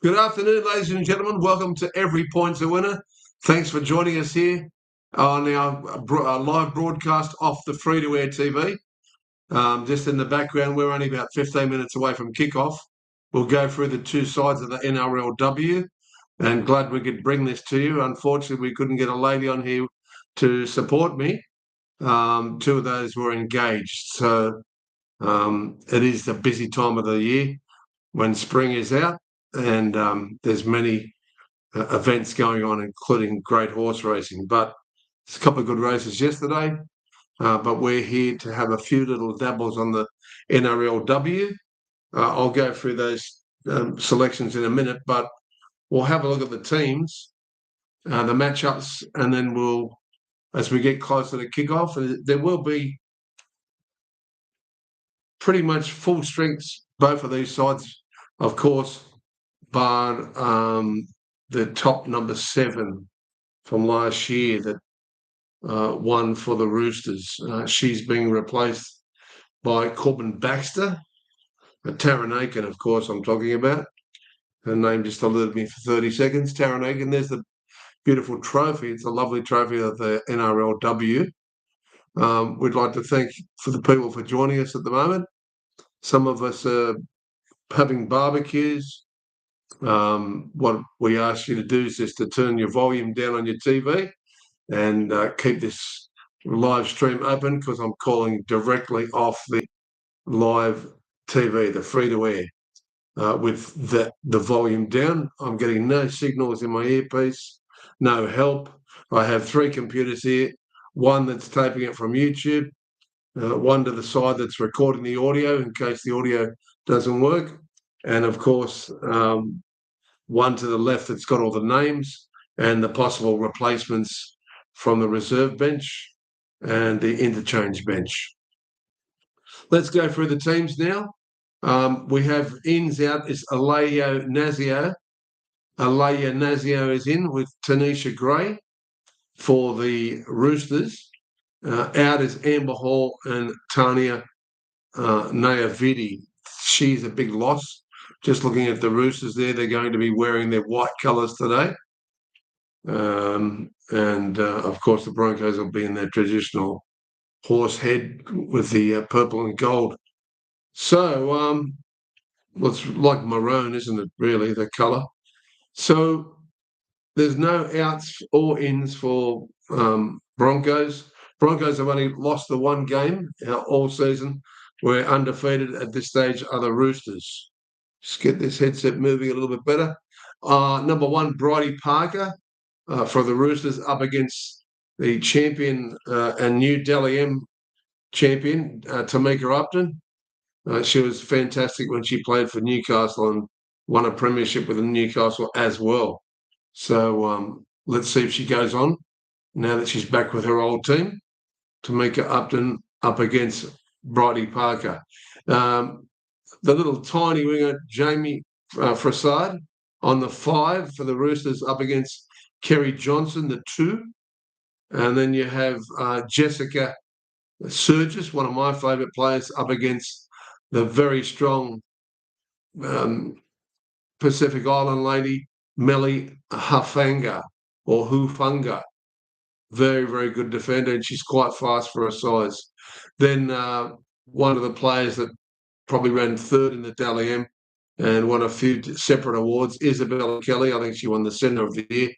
Good afternoon, ladies and gentlemen. Welcome to Every Point's a Winner. Thanks for joining us here on our live broadcast off the Free2AIR TV. Just in the background, we're only about 15 minutes away from kickoff. We'll go through the two sides of the NRLW, and glad we could bring this to you. Unfortunately, we couldn't get a lady on here to support me. Two of those were engaged. So it is the busy time of the year when spring is out, and there's many events going on, including great horse racing. But there's a couple of good races yesterday, but we're here to have a few little dabbles on the NRLW. I'll go through those selections in a minute, but we'll have a look at the teams, the matchups, and then we'll, as we get closer to kickoff, there will be pretty much full strengths, both of these sides, of course, bar the top number 7 from last year that won for the Roosters. She's being replaced by Corbin Baxter, Taryn Aiken, of course, I'm talking about. Her name just eluded me for 30 seconds. Taryn Aiken, there's the beautiful trophy. It's a lovely trophy of the NRLW. We'd like to thank for the people for joining us at the moment. Some of us are having barbecues. What we ask you to do is just to turn your volume down on your TV and keep this live stream open, because I'm calling directly off the live TV, the free-to-air, with the volume down. I'm getting no signals in my earpiece, no help. I have 3 computers here, one that's taping it from YouTube, one to the side that's recording the audio in case the audio doesn't work, and of course one to the left that's got all the names and the possible replacements from the reserve bench and the interchange bench. Let's go through the teams now. We have ins out is Alayo Nazio. Alayo Nazio is in with Tanisha Gray for the Roosters. Out is Amber Hall and Tania Nayavidi. She's a big loss. Just looking at the Roosters there, they're going to be wearing their white colours today. And of course, the Broncos will be in their traditional horse head with the purple and gold. So it's like maroon, isn't it, really, the colour? So there's no outs or ins for Broncos. Broncos have only lost the one game all season. We're undefeated at this stage are the Roosters. Just get this headset moving a little bit better. Number 1, Bridie Parker for the Roosters up against the champion and new Dally M champion, Tamika Upton. She was fantastic when she played for Newcastle and won a premiership with Newcastle as well. So let's see if she goes on now that she's back with her old team. Tamika Upton up against Bridie Parker. The little tiny winger, Jamie Frassard, on the 5 for the Roosters up against Kerry Johnson, the 2. And then you have Jessica Surgis, one of my favourite players, up against the very strong Pacific Island lady, Melly Hufanga, or Hufunga. Very, very good defender, and she's quite fast for her size. Then one of the players that probably ran 3rd in the Dally M and won a few separate awards, Isabella Kelly. I think she won the Centre of the Year.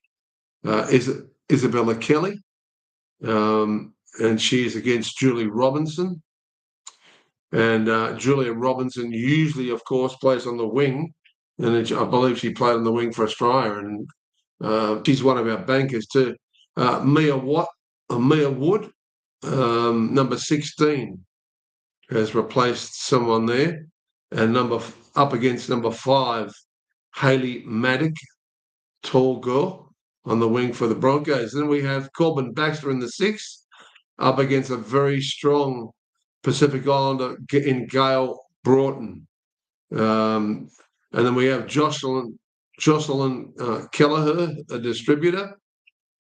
Isabella Kelly. And she is against Julie Robinson. And Julia Robinson usually, of course, plays on the wing. And I believe she played on the wing for Australia. And she's one of our bankers too. Mia Wood, number 16, has replaced someone there. And up against number 5, Hayley Maddock, tall girl, on the wing for the Broncos. Then we have Corbin Baxter in the 6th, up against a very strong Pacific Islander in Gail Broughton. And then we have Jocelyn Kelleher, a distributor.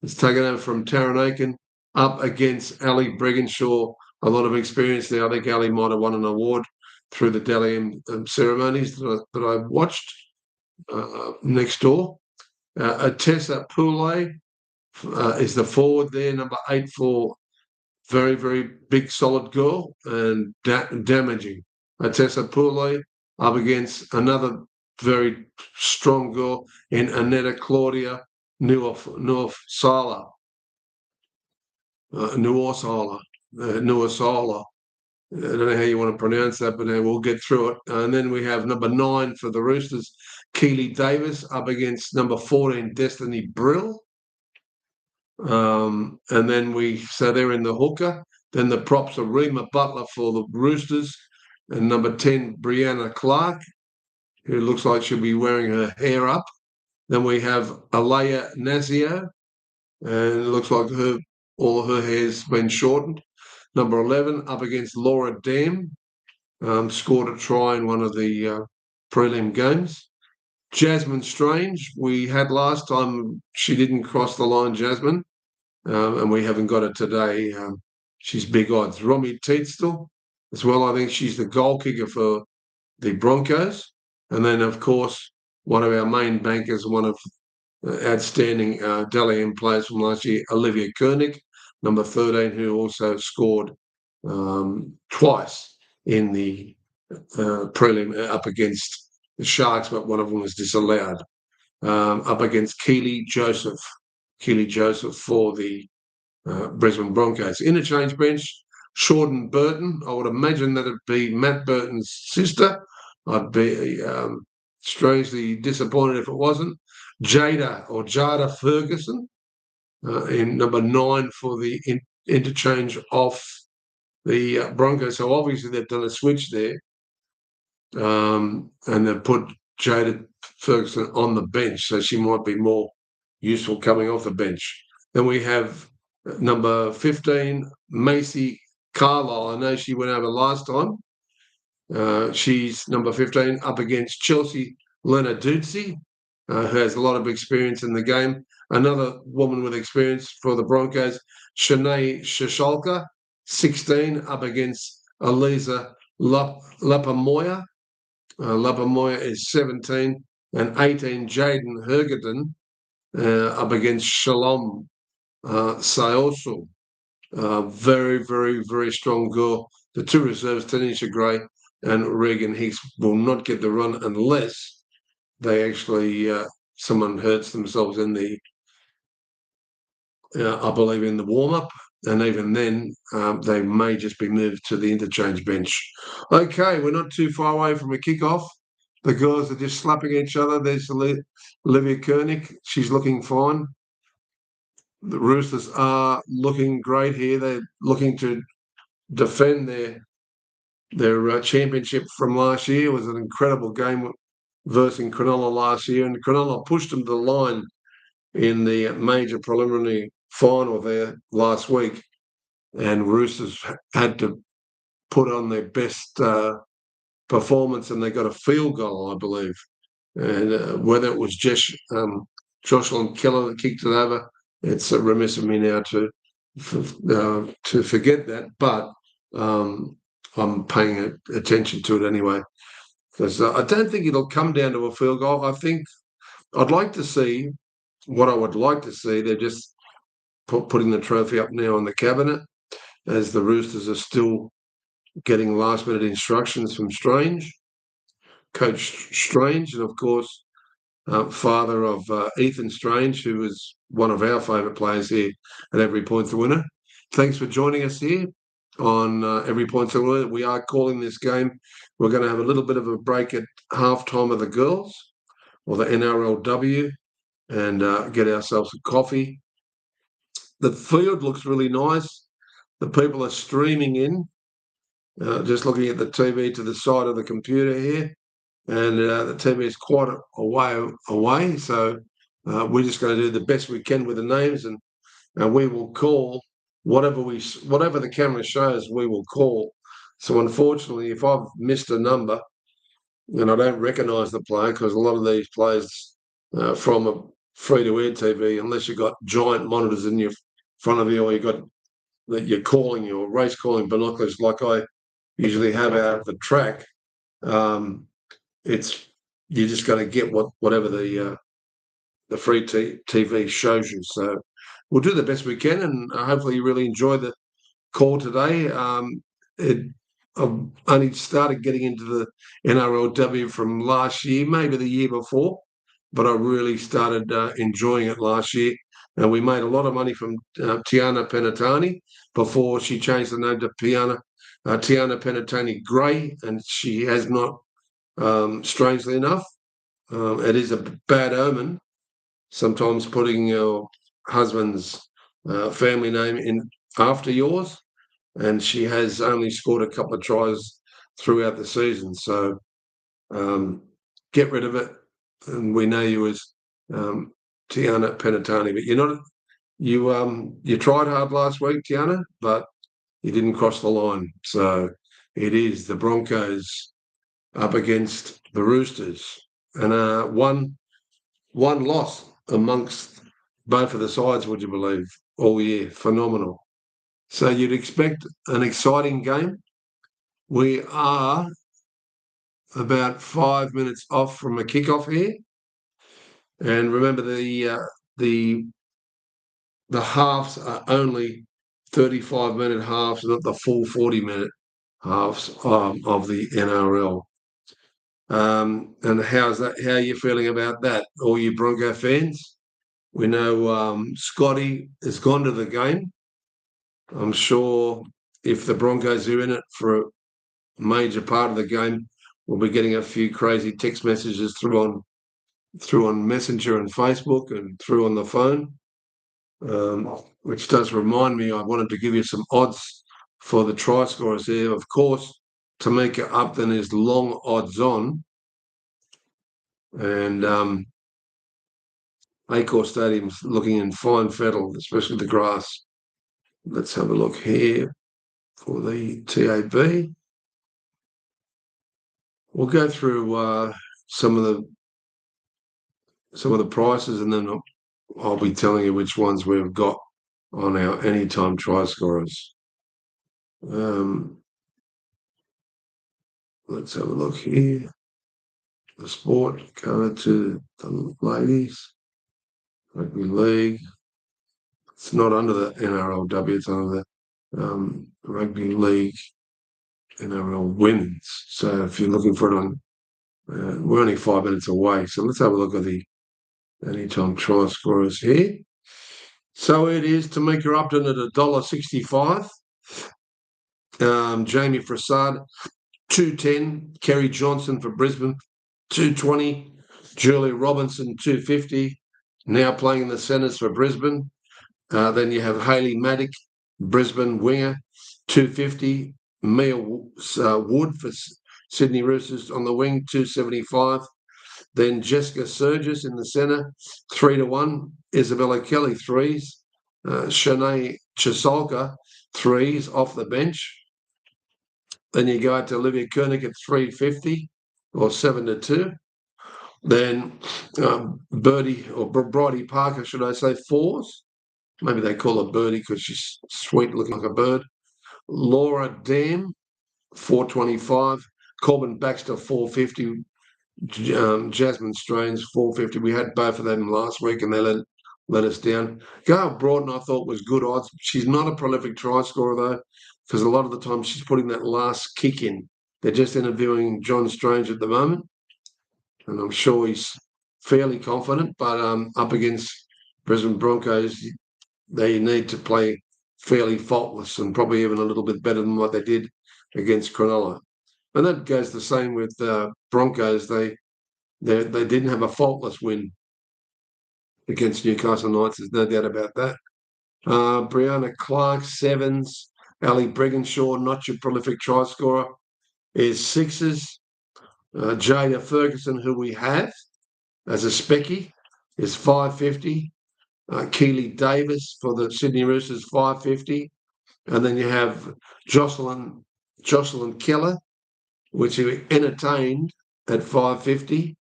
It's taken over from Taryn Aiken, up against Ali Bregginshaw. A lot of experience there. I think Ali might have won an award through the Dally M ceremonies that I watched. next door. Atessa Poulet is the forward there, number 8 for very, very big, solid girl and damaging. Atessa Poulet up against another very strong girl in Annetta Claudia Nuosala. Nuosala. I don't know how you want to pronounce that, but we'll get through it. And then we have number 9 for the Roosters, Keely Davis, up against number 14, Destiny Brill. And then so they're in the hooker. Then the props are Rima Butler for the Roosters and number 10, Brianna Clark, who looks like she'll be wearing her hair up. Then we have Alaya Nazio, and it looks like all her hair's been shortened. Number 11, up against Laura Dam, scored a try in one of the prelim games. Jasmine Strange, we had last time, she didn't cross the line, Jasmine, and we haven't got it today. She's big odds. Romy Teetstel as well, I think she's the goal kicker for the Broncos. And then, of course, one of our main bankers, one of outstanding Dalian players from last year, Olivia Koenig, number 13, who also scored twice in the prelim up against the Sharks, but one of them was disallowed. Up against Keely Joseph for the Brisbane Broncos. Interchange bench, Shorten Burton. I would imagine that it'd be Matt Burton's sister. I'd be strangely disappointed if it wasn't. Jada Ferguson in number 9 for the interchange off the Broncos. So obviously they've done a switch there, and they've put Jada Ferguson on the bench, so she might be more useful coming off the bench. Then we have number 15, Macy Carlisle. I know she went over last time. She's number 15 up against Chelsea Lenarduzzi, who has a lot of experience in the game. Another woman with experience for the Broncos, Shanae Shasholka, 16, up against Eliza Lapamoya. Lapamoya is 17, and 18, Jaden Hergerton, up against Shalom Sayosu. Very, very, very strong girl. The two reserves, Tanisha Gray and Regan Hicks, will not get the run unless they actually someone hurts themselves in the I believe in the warm-up, and even then they may just be moved to the interchange bench. Okay, we're not too far away from a kick-off. The girls are just slapping each other. There's Olivia Koenig. She's looking fine. The Roosters are looking great here. They're looking to defend their championship from last year. It was an incredible game versus Cronulla last year, and Cronulla pushed them to the line in the major preliminary final there last week, and Roosters had to put on their best performance, and they got a field goal, I believe. And whether it was Jocelyn Keller that kicked it over, it's remiss of me now to forget that, but I'm paying attention to it anyway, because I don't think it'll come down to a field goal. I think I'd like to see what I would like to see. They're just putting the trophy up now on the cabinet, as the Roosters are still getting last-minute instructions from Coach Strange, and of course, father of Ethan Strange, who is one of our favourite players here at Every Point's the Winner. Thanks for joining us here on Every Point's the Winner. We are calling this game. We're going to have a little bit of a break at halftime of the girls, or the NRLW, and get ourselves a coffee. The field looks really nice. The people are streaming in, just looking at the TV to the side of the computer here, and the TV is quite a way away. So we're just going to do the best we can with the names, and we will call whatever the camera shows. We will call. So unfortunately, if I've missed a number and I don't recognise the player, because a lot of these players from a free-to-air TV, unless you've got giant monitors in your front of you, or you've got that you're calling your race calling binoculars like I usually have out of the track, it's you just got to get whatever the free TV shows you. So we'll do the best we can, and hopefully you really enjoy the call today. I've only started getting into the NRLW from last year, maybe the year before, but I really started enjoying it last year. And we made a lot of money from Tiana Penatani before she changed the name to Tiana Penatani Gray, and she has not, strangely enough. It is a bad omen sometimes putting your husband's family name in after yours, and she has only scored a couple of tries throughout the season. So get rid of it. And we know you as Tiana Penatani, but you're not. You tried hard last week, Tiana, but you didn't cross the line. So it is the Broncos up against the Roosters, and one loss amongst both of the sides, would you believe, all year. Phenomenal. So you'd expect an exciting game. We are about 5 minutes off from a kickoff here. And remember, the halves are only 35-minute halves, not the full 40-minute halves of the NRL. And how's that? How are you feeling about that, all you Bronco fans? We know Scotty has gone to the game. I'm sure if the Broncos are in it for a major part of the game, we'll be getting a few crazy text messages through on Messenger and Facebook and through on the phone, which does remind me I wanted to give you some odds for the try scorers here. Of course, Tamika Upton is long odds on, and Acor Stadium's looking in fine fettle, especially the grass. Let's have a look here for the TAB. We'll go through some of the prices, and then I'll be telling you which ones we've got on our anytime try scorers. Let's have a look here. The sport, go to the ladies, rugby league. It's not under the NRLW, it's under the rugby league NRL women's. So if you're looking for it on, we're only 5 minutes away. So let's have a look at the anytime try scorers here. So it is Tamika Upton at $1.65. Jamie Frassard, 210. Kerry Johnson for Brisbane, 220. Julie Robinson, 250. Now playing in the centres for Brisbane. Then you have Hayley Maddock, Brisbane winger, 250. Mia Wood for Sydney Roosters on the wing, 275. Then Jessica Surges in the centre, 3-1. Isabella Kelly, threes. Shanae Chisolka, threes off the bench. Then you go out to Olivia Koenig at 350 or 7-2. Then Birdie or Bridie Parker, should I say, fours. Maybe they call her Birdie because she's sweet, looking like a bird. Laura Dam, 425. Corbin Baxter, 450. Jasmine Strange, 450. We had both of them last week and they let us down. Gail Broughton, I thought, was good odds. She's not a prolific try scorer, though, because a lot of the time she's putting that last kick in. They're just interviewing John Strange at the moment, and I'm sure he's fairly confident, but up against Brisbane Broncos, they need to play fairly faultless and probably even a little bit better than what they did against Cronulla. And that goes the same with Broncos. They didn't have a faultless win against Newcastle Knights. There's no doubt about that. Brianna Clark, sevens. Ali Brigginshaw, not your prolific try scorer, is sixes. Jada Ferguson, who we have as a specky, is 550. Keely Davis for the Sydney Roosters, 550. And then you have Jocelyn Keller, which we entertained at 550.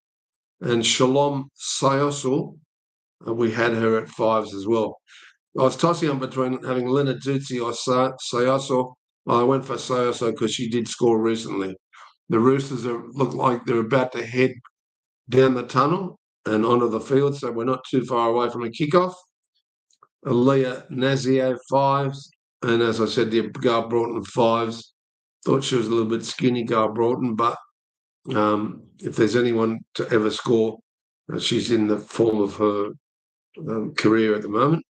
And Shalom Sayoso, we had her at fives as well. I was tossing on between having Leonard Dutzi or Sayoso. I went for Sayoso because she did score recently. The Roosters look like they're about to head down the tunnel and onto the field, so we're not too far away from a kickoff. Aaliyah Nazio 5s, and as I said, the Gar Broughton 5s. Thought she was a little bit skinny, Gar Broughton, but if there's anyone to ever score, she's in the form of her career at the moment.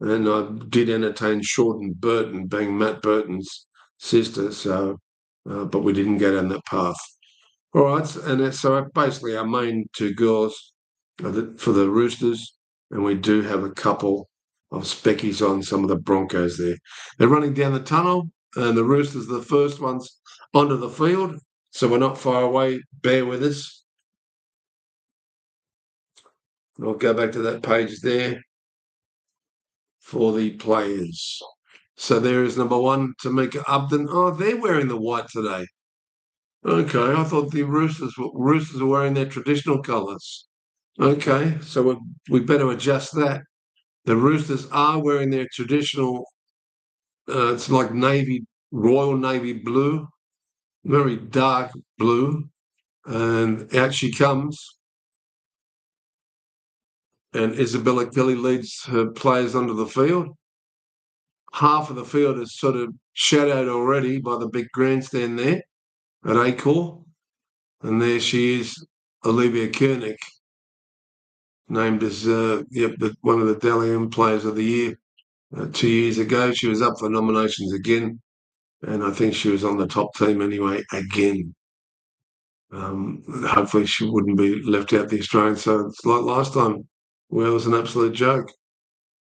And I did entertain Shorten Burton, being Matt Burton's sister, so but we didn't go down that path. All right, and so basically our main two girls are for the Roosters, and we do have a couple of speckies on some of the Broncos there. They're running down the tunnel, and the Roosters are the first ones onto the field, so we're not far away. Bear with us. I'll go back to that page there for the players. So there is number 1, Tamika Upton. Oh, they're wearing the white today. Okay, I thought the Roosters are wearing their traditional colours. Okay, so we better adjust that. The Roosters are wearing their traditional, it's like royal navy blue, very dark blue, and out she comes. And Isabella Kelly leads her players onto the field. Half of the field is sort of shadowed already by the big grandstand there at Acor. And there she is, Olivia Koenig, named as one of the Dally M Players of the Year 2 years ago. She was up for nominations again, and I think she was on the top team anyway again. Hopefully she wouldn't be left out the Australian. So it's like last time, where it was an absolute joke.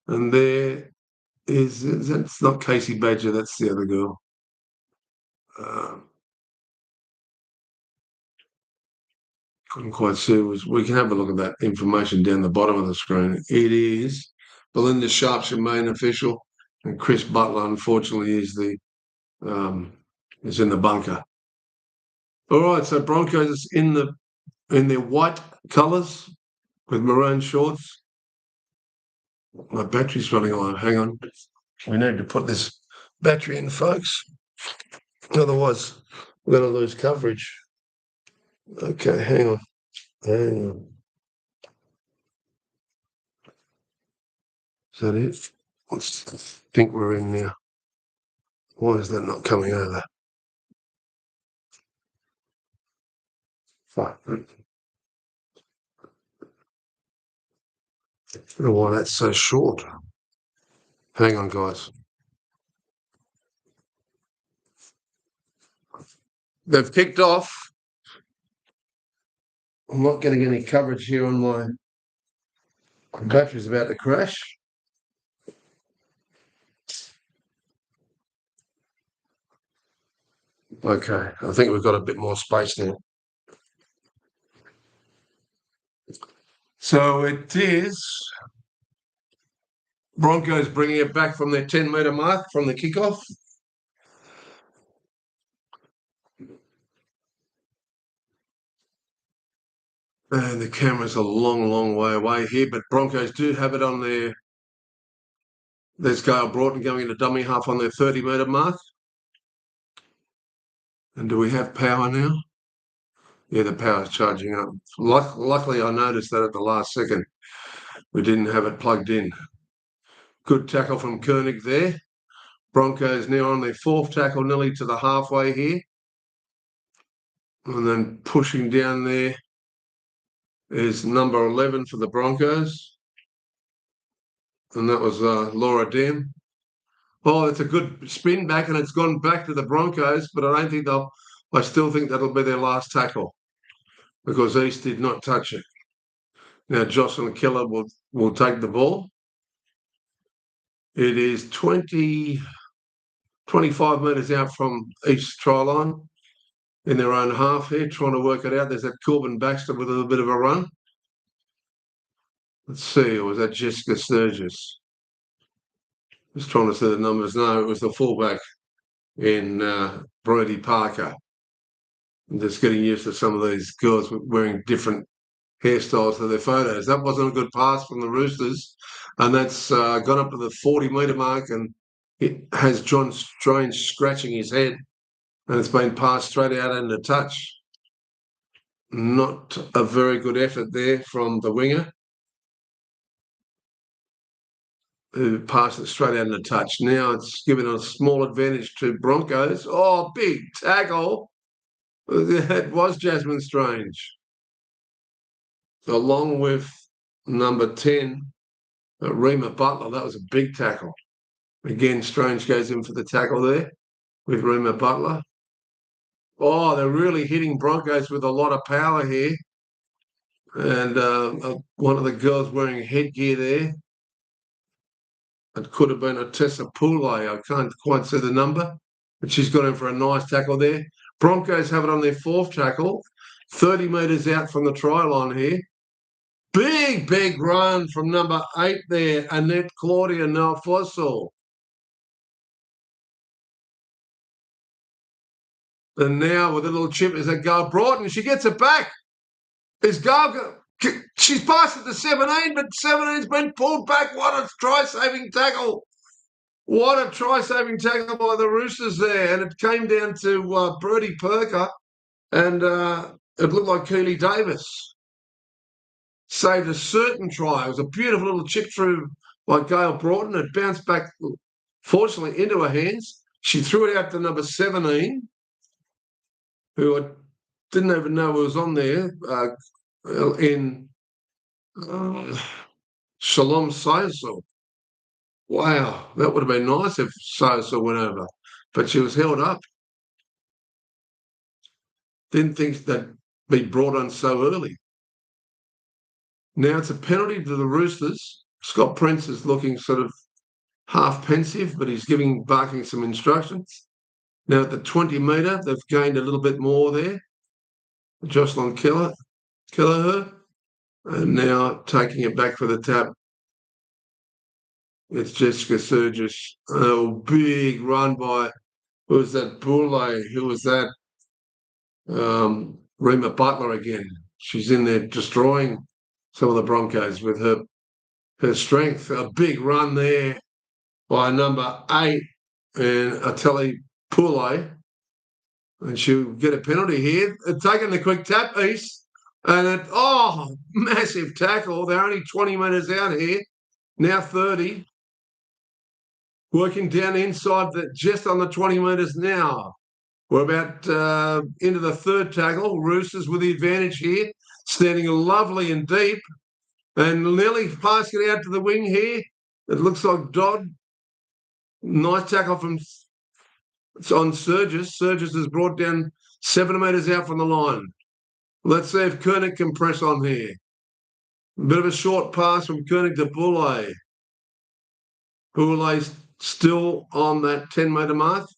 And there that's not Casey Badger, that's the other girl. Couldn't quite see. We can have a look at that information down the bottom of the screen. It is Belinda Sharp's your main official, and Chris Butler, unfortunately, is in the bunker. All right, so Broncos is in their white colours with maroon shorts. My battery's running low. Hang on. We need to put this battery in, folks. Otherwise, we're going to lose coverage. Okay, hang on. Is that it? I think we're in now. Why is that not coming over? Fuck. I don't know why that's so short. Hang on, guys. They've kicked off. I'm not getting any coverage here on my battery's about to crash. Okay, I think we've got a bit more space now. So it is Broncos bringing it back from their 10-metre mark from the kickoff. And the camera's a long, long way away here, but Broncos do have it on their. There's Gail Broughton going into dummy half on their 30-metre mark. And do we have power now? Yeah, the power's charging up. Luckily, I noticed that at the last second. We didn't have it plugged in. Good tackle from Koenig there. Broncos now on their 4th tackle, nearly to the halfway here. And then pushing down there is number 11 for the Broncos. And that was Laura Dam. Oh, it's a good spin back, and it's gone back to the Broncos, but I still think that'll be their last tackle because East did not touch it. Now Jocelyn Keller will take the ball. It is 25 metres out from East try line in their own half here, trying to work it out. There's that Corbin Baxter with a little bit of a run. Let's see, or was that Jessica Sturgis? Just trying to see the numbers. No, it was the fullback in Brodie Parker. I'm just getting used to some of these girls wearing different hairstyles for their photos. That wasn't a good pass from the Roosters, and that's gone up to the 40-metre mark, and it has John Strange scratching his head, and it's been passed straight out into touch. not a very good effort there from the winger, who passed it straight out in the touch. Now it's given a small advantage to Broncos. Oh, big tackle. It was Jasmine Strange. Along with number 10, Rima Butler. That was a big tackle. Again, Strange goes in for the tackle there with Rima Butler. Oh, they're really hitting Broncos with a lot of power here. And one of the girls wearing headgear there. It could have been a Tessa Poulet. I can't quite see the number, but she's got in for a nice tackle there. Broncos have it on their fourth tackle, 30 metres out from the try line here. Big run from number 8 there, Annette Claudia Nalfosso. And now with a little chip is a goal brought, and she gets it back. She's passed it to 17, but 17's been pulled back. What a try-saving tackle. What a try-saving tackle by the Roosters there. And it came down to Brodie Perker, and it looked like Keely Davis saved a certain try. It was a beautiful little chip through by Gail Broughton. It bounced back, fortunately, into her hands. She threw it out to number 17, who I didn't even know was on there, in Shalom Sayasal. Wow, that would have been nice if Sayasal went over, but she was held up. Didn't think they'd be brought on so early. Now it's a penalty to the Roosters. Scott Prince is looking sort of half pensive, but he's giving Barking some instructions. Now at the 20 metre, they've gained a little bit more there. Jocelyn Kelleher, and now taking it back for the tap. It's Jessica Surgis. Oh, big run by, who was that? Boulay. Who was that? Rima Butler again. She's in there destroying some of the Broncos with her strength. A big run there by number 8 and Ateli Boulay. And she'll get a penalty here. Taking the quick tap piece. And massive tackle. They're only 20 metres out here. Now 30. Working down inside, just on the 20 metres now. We're about into the third tackle. Roosters with the advantage here. Standing lovely and deep. And Lily passing it out to the wing here. It looks like Dodd. Nice tackle on Surgis. Surgis is brought down 7 metres out from the line. Let's see if Koenig can press on here. A bit of a short pass from Koenig to Boulay. Boulay's still on that 10-metre mark.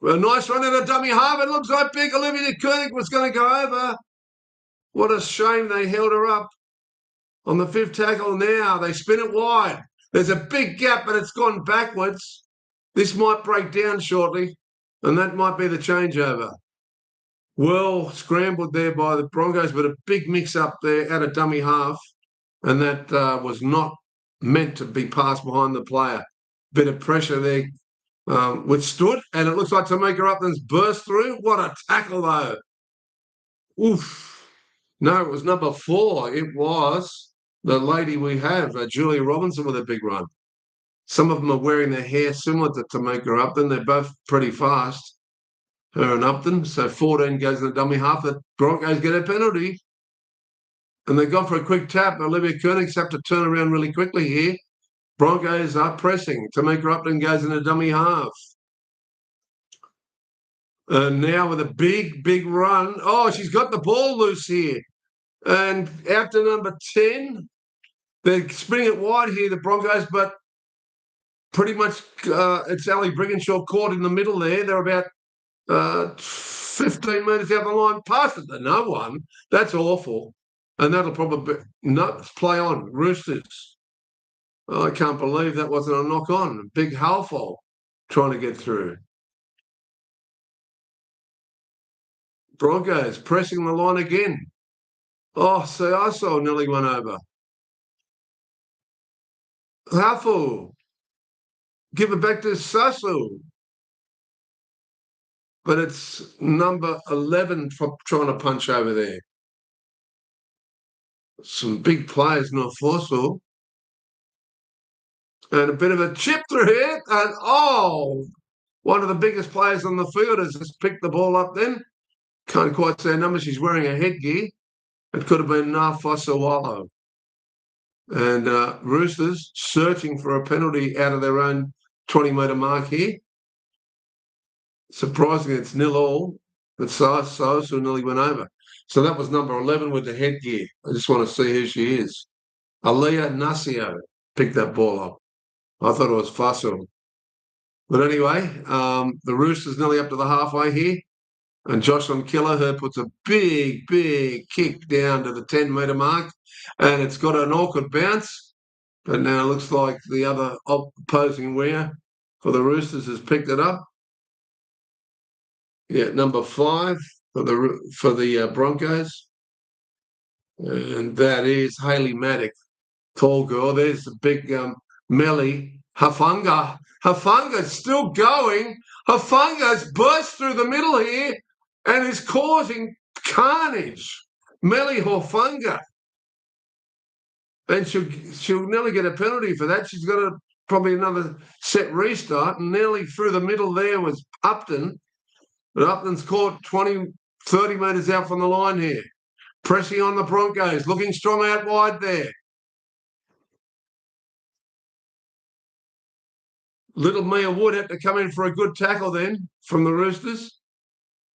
A nice run at a dummy half. It looks like big Olivia Koenig was going to go over. What a shame they held her up. On the 5th tackle now, they spin it wide. There's a big gap, but it's gone backwards. This might break down shortly, and that might be the changeover. Well scrambled there by the Broncos, but a big mix-up there at a dummy half, and that was not meant to be passed behind the player. Bit of pressure there withstood, and it looks like Tamika Upton's burst through. What a tackle, though. Oof. No, it was number 4. It was the lady we have, Julia Robinson, with a big run. Some of them are wearing their hair similar to Tamika Upton. They're both pretty fast, her and Upton. So 14 goes in the dummy half. The Broncos get a penalty. And they've gone for a quick tap. Olivia Koenig's have to turn around really quickly here. Broncos are pressing. Tamika Upton goes in a dummy half. And now with a big run. Oh, she's got the ball loose here. And out to number 10. They're spinning it wide here, the Broncos, but pretty much it's Ali Brigginshaw caught in the middle there. They're about 15 metres out the line. Pass it to no one. That's awful. And that'll probably play on. Roosters. Oh, I can't believe that wasn't a knock on. Big half-hole trying to get through. Broncos pressing the line again. Oh, Siaso nearly went over. Hafu. Give it back to Sasu. But it's number 11 trying to punch over there. Some big players not forceful. And a bit of a chip through here. And, one of the biggest players on the field has just picked the ball up then. Can't quite see her number. She's wearing a headgear. It could have been Nafosawalo. And Roosters searching for a penalty out of their own 20-metre mark here. Surprisingly, it's 0-0. But Sosu nearly went over. So that was number 11 with the headgear. I just want to see who she is. Aliyah Nasio picked that ball up. I thought it was Fasil. But anyway, the Roosters nearly up to the halfway here. And Jocelyn Kelleher puts a big, big kick down to the 10-metre mark. And it's got an awkward bounce. But now it looks like the other opposing wear for the Roosters has picked it up. Yeah, number 5 for the Broncos. And that is Hayley Maddock, tall girl. There's the big Melly Hafunga. Hafunga's still going. Hafunga's burst through the middle here and is causing carnage. Melly Hafunga. And she'll nearly get a penalty for that. She's got probably another set restart. And nearly through the middle there was Upton. But Upton's caught 20, 30 metres out from the line here. Pressing on the Broncos, looking strong out wide there. Little Mia Wood had to come in for a good tackle then from the Roosters.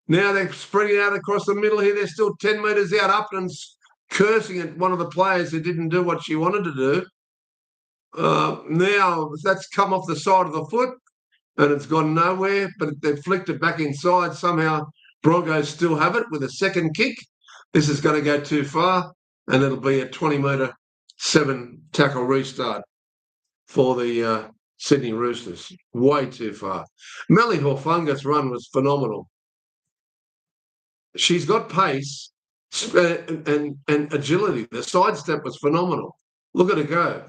Now they're spreading out across the middle here. They're still 10 metres out. Upton's cursing at one of the players who didn't do what she wanted to do. Now that's come off the side of the foot and it's gone nowhere, but they've flicked it back inside. Somehow Broncos still have it with a second kick. This is going to go too far and it'll be a 20-metre 7-tackle restart for the Sydney Roosters. Way too far. Melly Horfunga's run was phenomenal. She's got pace and agility. The sidestep was phenomenal. Look at her go.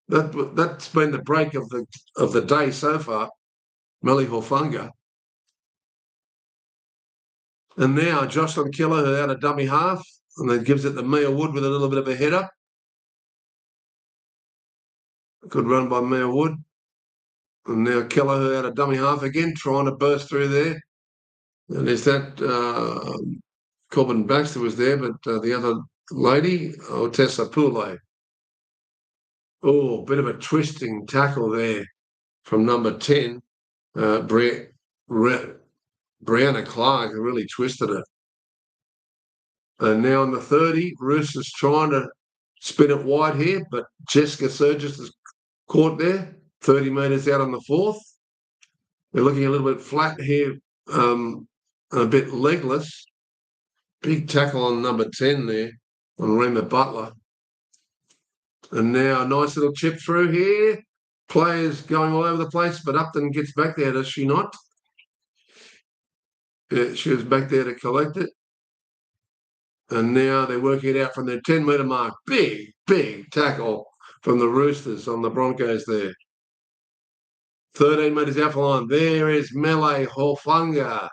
That's been the break of the day so far. Melly Horfunga. And now Jocelyn Kelleher out of dummy half, and then gives it to Mia Wood with a little bit of a header. Good run by Mia Wood. And now Kelleher out of dummy half again, trying to burst through there. And there's that Corbin Baxter was there, but the other lady, Tessa Poulet. Oh, bit of a twisting tackle there from number 10, Brianna Clark, who really twisted it. And now on the 30, Roosters trying to spin it wide here, but Jessica Surgis is caught there, 30 metres out on the 4th. They're looking a little bit flat here, a bit legless. Big tackle on number 10 there, on Rima Butler. And now a nice little chip through here. Players going all over the place, but Upton gets back there, does she not? Yeah, she was back there to collect it. And now they're working it out from their 10-metre mark. Big, big tackle from the Roosters on the Broncos there. 13 metres out for line. There is Mele Horfunga.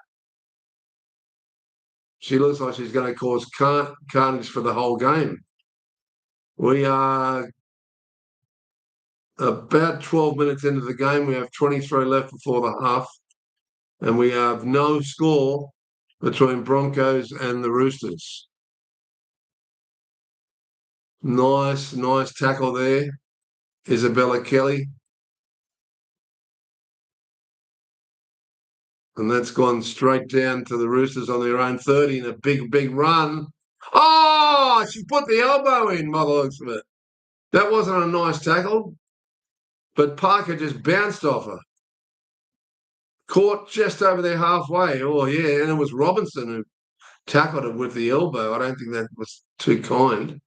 She looks like she's going to cause carnage for the whole game. We are about 12 minutes into the game. We have 23 left before the half. And we have no score between Broncos and the Roosters. Nice tackle there. Isabella Kelly. And that's gone straight down to the Roosters on their own 30 in a big, big run. Oh, she put the elbow in by the looks of it. That wasn't a nice tackle, but Parker just bounced off her. Caught just over there halfway. Oh, yeah, and it was Robinson who tackled her with the elbow. I don't think that was too kind.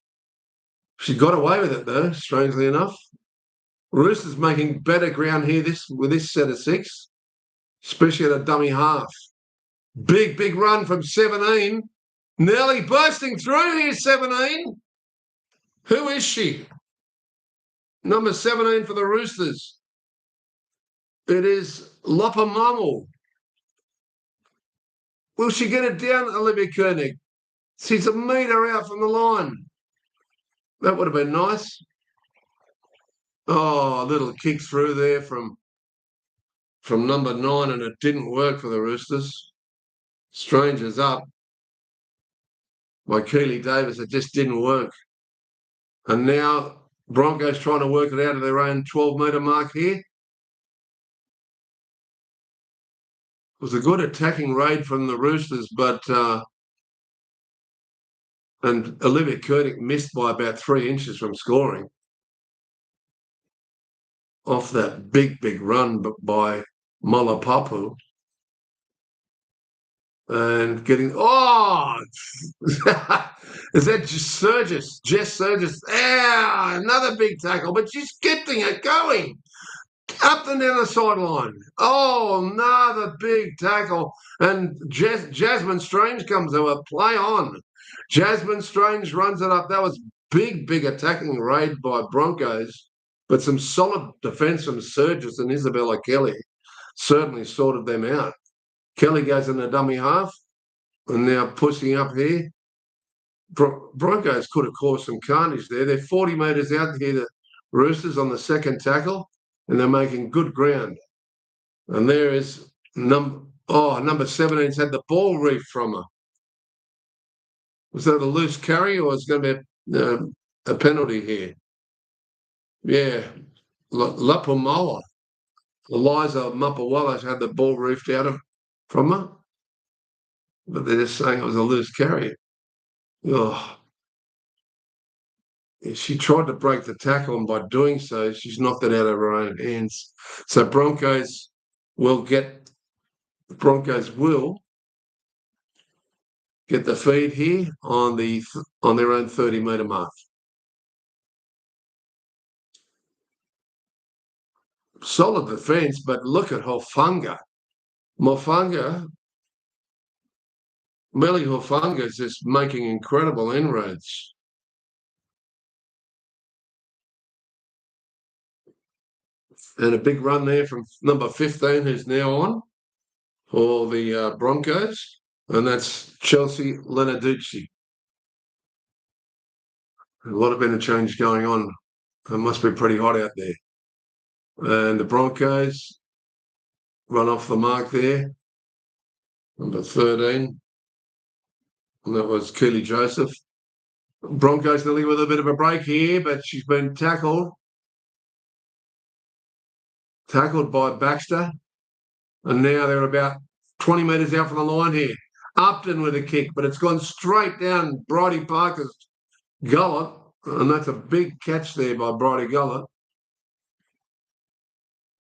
She got away with it, though, strangely enough. Roosters making better ground here with this set of 6, especially at a dummy half. Big, big run from 17. Nearly bursting through here, 17. Who is she? Number 17 for the Roosters. It is Lopamamu. Will she get it down, Olivia Koenig? She's a metre out from the line. That would have been nice. Oh, a little kick through there from number 9, and it didn't work for the Roosters. Strangers up by Keely Davis. It just didn't work. And now Broncos trying to work it out of their own 12-metre mark here. It was a good attacking raid from the Roosters, but and Olivia Koenig missed by about 3 inches from scoring off that big run by Malapapu. And getting, is that just Surgis? Jess Surgis. Another big tackle, but she's getting it going. Up and down the sideline. Oh, another big tackle. And Jasmine Strange comes over. Play on. Jasmine Strange runs it up. That was big attacking raid by Broncos, but some solid defence from Surgis and Isabella Kelly certainly sorted them out. Kelly goes in the dummy half and now pushing up here. Broncos could have caused some carnage there. They're 40 metres out here, the Roosters on the second tackle, and they're making good ground. And there is number 17's had the ball reefed from her. Was that a loose carry or was it going to be a penalty here? Yeah, Lapumoa. Eliza Mapawala had the ball reefed out from her, but they're just saying it was a loose carry. Oh. She tried to break the tackle, and by doing so, she's knocked it out of her own hands. So Broncos will get the feed here on their own 30-metre mark. Solid defence, but look at Hofunga. Melly Hofunga is just making incredible inroads. And a big run there from number 15, who's now on for the Broncos, and that's Chelsea Lenaducci. A lot of interchange going on. It must be pretty hot out there. And the Broncos run off the mark there. Number 13. And that was Keely Joseph. Broncos nearly with a bit of a break here, but she's been tackled. Tackled by Baxter. And now they're about 20 metres out from the line here. Upton with a kick, but it's gone straight down Bridie Parker's gullet. And that's a big catch there by Bridie Gullet.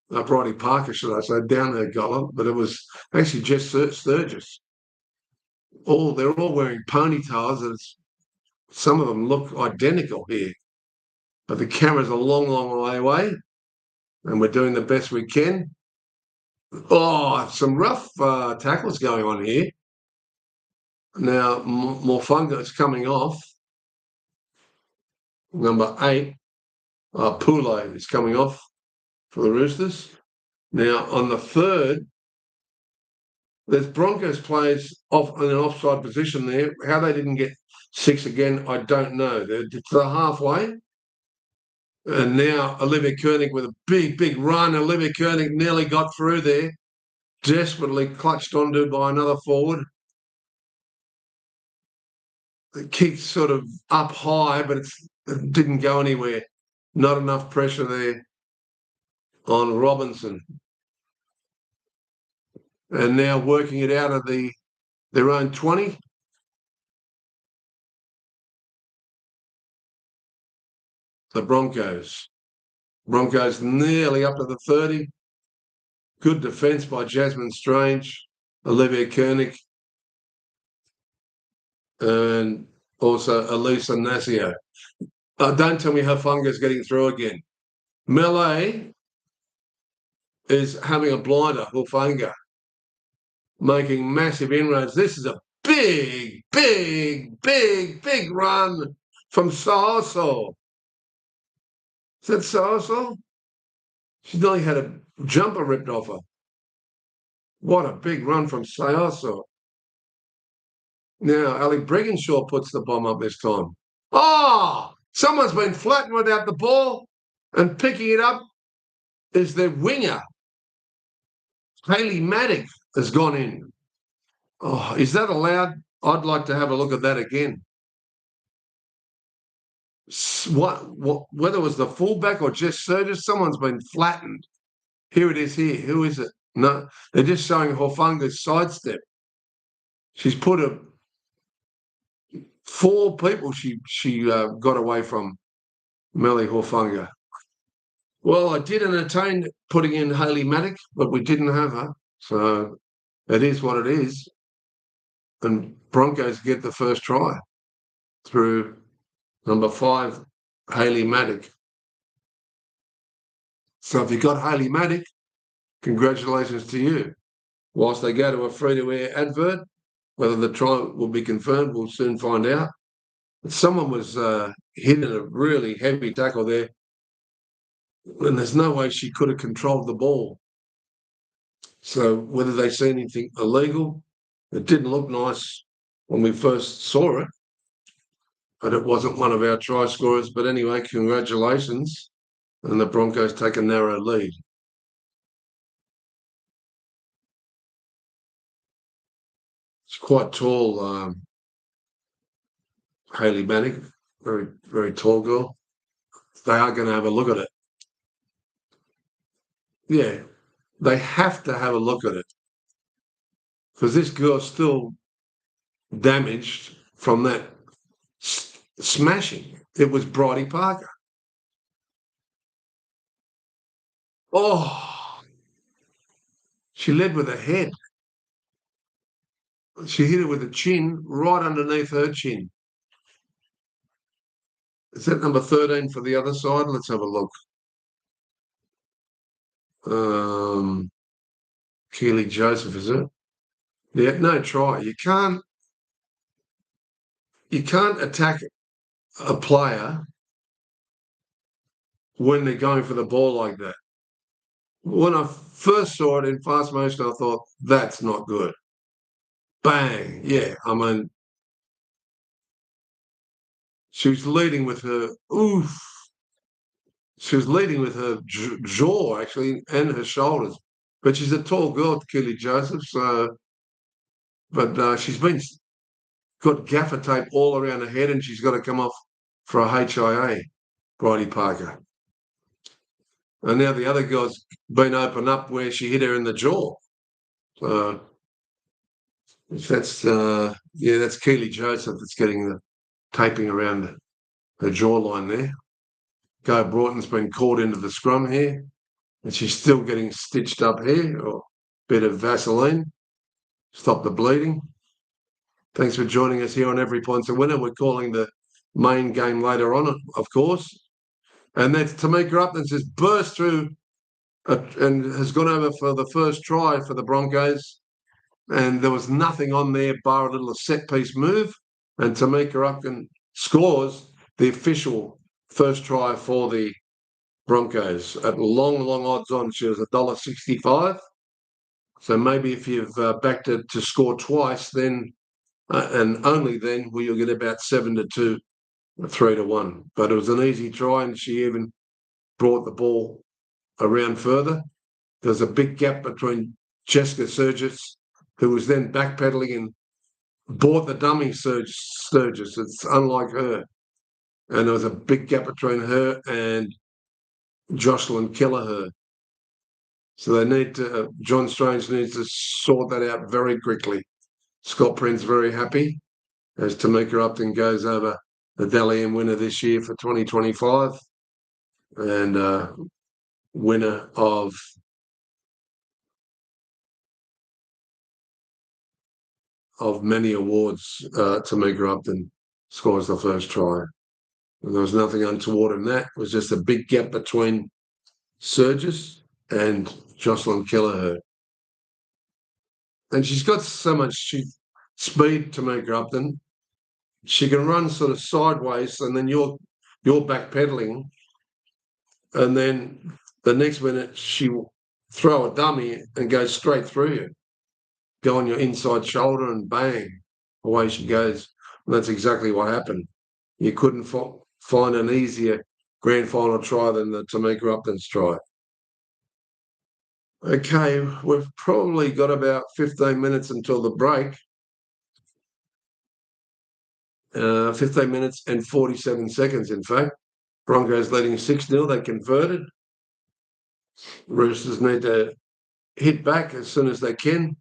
Bridie Parker, should I say, down her gullet. But it was actually Jess Sturgis. They're all wearing ponytails. And some of them look identical here. But the camera's a long way away. And we're doing the best we can. Some rough tackles going on here. Now, Mofunga is coming off. Number 8, Poulet is coming off for the Roosters. Now, on the third, there's Broncos players off in an offside position there. How they didn't get 6 again, I don't know. They're to the halfway. And now Olivia Koenig with a big run. Olivia Koenig nearly got through there. Desperately clutched onto by another forward. The kick sort of up high, but it didn't go anywhere. Not enough pressure there on Robinson. And now working it out of their own 20. The Broncos. Broncos nearly up to the 30. Good defence by Jasmine Strange, Olivia Koenig, and also Elisa Nasio. Don't tell me Hafunga's getting through again. Melee is having a blinder, Hafunga, making massive inroads. This is a big run from Saoso. Is that Saoso? She's nearly had a jumper ripped off her. What a big run from Saoso. Now, Ali Brigginshaw puts the bomb up this time. Someone's been flattened without the ball, and picking it up is their winger. Haley Maddock has gone in. Oh, is that allowed? I'd like to have a look at that again. Whether it was the fullback or just Surges, someone's been flattened. Here it is here. Who is it? No, they're just showing Horfunga's sidestep. She's put 4 people she got away from Melly Horfunga. Well, I did entertain putting in Haley Maddock, but we didn't have her. So it is what it is. And Broncos get the first try through number 5, Haley Maddock. So if you got Haley Maddock, congratulations to you. Whilst they go to a free-to-air advert, whether the try will be confirmed, we'll soon find out. But someone was hitting a really heavy tackle there, and there's no way she could have controlled the ball. So whether they see anything illegal, it didn't look nice when we first saw it, but it wasn't one of our try scorers. But anyway, congratulations. And the Broncos take a narrow lead. It's quite tall, Haley Maddock, very, very tall girl. They are going to have a look at it. Yeah, they have to have a look at it because this girl's still damaged from that smashing. It was Bridie Parker. Oh, she led with her head. She hit it with a chin right underneath her chin. Is that number 13 for the other side? Let's have a look. Keely Joseph, is it? Yeah, no try. You can't attack a player when they're going for the ball like that. When I first saw it in fast motion, I thought, that's not good. Bang. Yeah, I mean, she was leading with her, oof. She was leading with her jaw, actually, and her shoulders. But she's a tall girl, Keely Joseph, so... But she's got gaffer tape all around her head, and she's got to come off for a HIA, Bridie Parker. And now the other girl's been opened up where she hit her in the jaw. So that's that's Keely Joseph that's getting the taping around her jawline there. Go Broughton's been caught into the scrum here, and she's still getting stitched up here, or a bit of Vaseline. Stop the bleeding. Thanks for joining us here on Every Point's a Winner. We're calling the main game later on, of course. And that's Tamika Upton just burst through and has gone over for the first try for the Broncos. And there was nothing on there bar a little set-piece move. And Tamika Upton scores the official first try for the Broncos at long, long odds on. She was $1.65. So maybe if you've backed it to score twice, then and only then will you get about 7-2, 3-1. But it was an easy try, and she even brought the ball around further. There's a big gap between Jessica Sturgis, who was then backpedaling and bought the dummy Sturgis. It's unlike her. And there was a big gap between her and Jocelyn Kelleher. So they need to, John Strange needs to sort that out very quickly. Scott Prince very happy as Tamika Upton goes over the Dally M winner this year for 2025 and winner of many awards. Tamika Upton scores the first try. And there was nothing untoward in that. It was just a big gap between Sturgis and Jocelyn Kelleher. And she's got so much speed, Tamika Upton. She can run sort of sideways, and then you're backpedaling, and then the next minute she will throw a dummy and go straight through you, go on your inside shoulder, and bang, away she goes. And that's exactly what happened. You couldn't find an easier grand final try than the Tamika Upton's try. Okay, we've probably got about 15 minutes until the break. 15 minutes and 47 seconds, in fact. Broncos leading 6-0. They converted. Roosters need to hit back as soon as they can.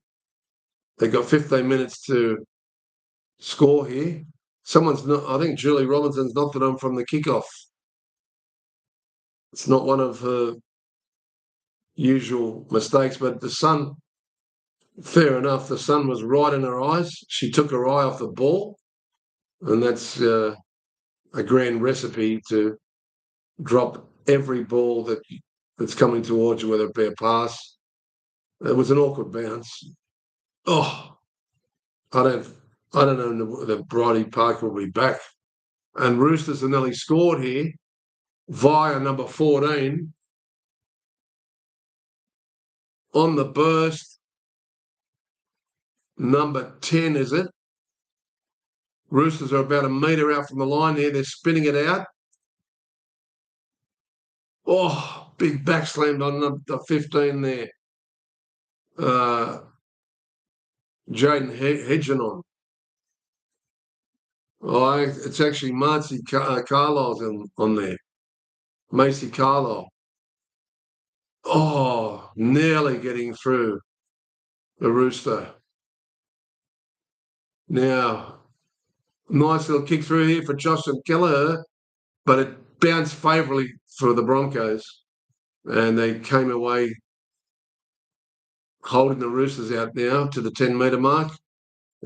They've got 15 minutes to score here. I think Julie Robinson's knocked it on from the kickoff. It's not one of her usual mistakes, but the sun, fair enough, the sun was right in her eyes. She took her eye off the ball, and that's a grand recipe to drop every ball that's coming towards you, whether it be a pass. It was an awkward bounce. Oh, I don't know whether Bridie Parker will be back. And Roosters have nearly scored here via number 14 on the burst. Number 10, is it? Roosters are about a metre out from the line here. They're spinning it out. Oh, big back slammed on the 15 there. Jaden Hedgenon. Oh, it's actually Marcy Carlisle's on there. Macy Carlisle. Oh, nearly getting through the Rooster. Now, nice little kick through here for Jocelyn Kelleher, but it bounced favourably for the Broncos, and they came away holding the Roosters out now to the 10-metre mark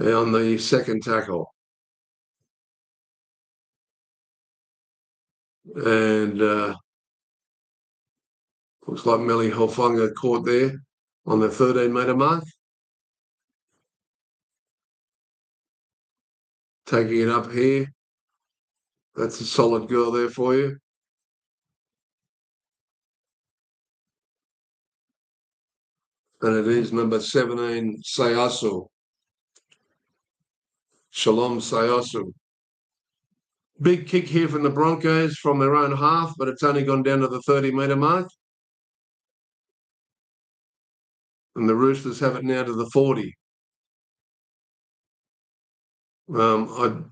on the second tackle. And looks like Melly Hofunga caught there on the 13-metre mark. Taking it up here. That's a solid girl there for you. And it is number 17, Sayasu. Shalom Sayasu. Big kick here from the Broncos from their own half, but it's only gone down to the 30-metre mark. And the Roosters have it now to the 40. Good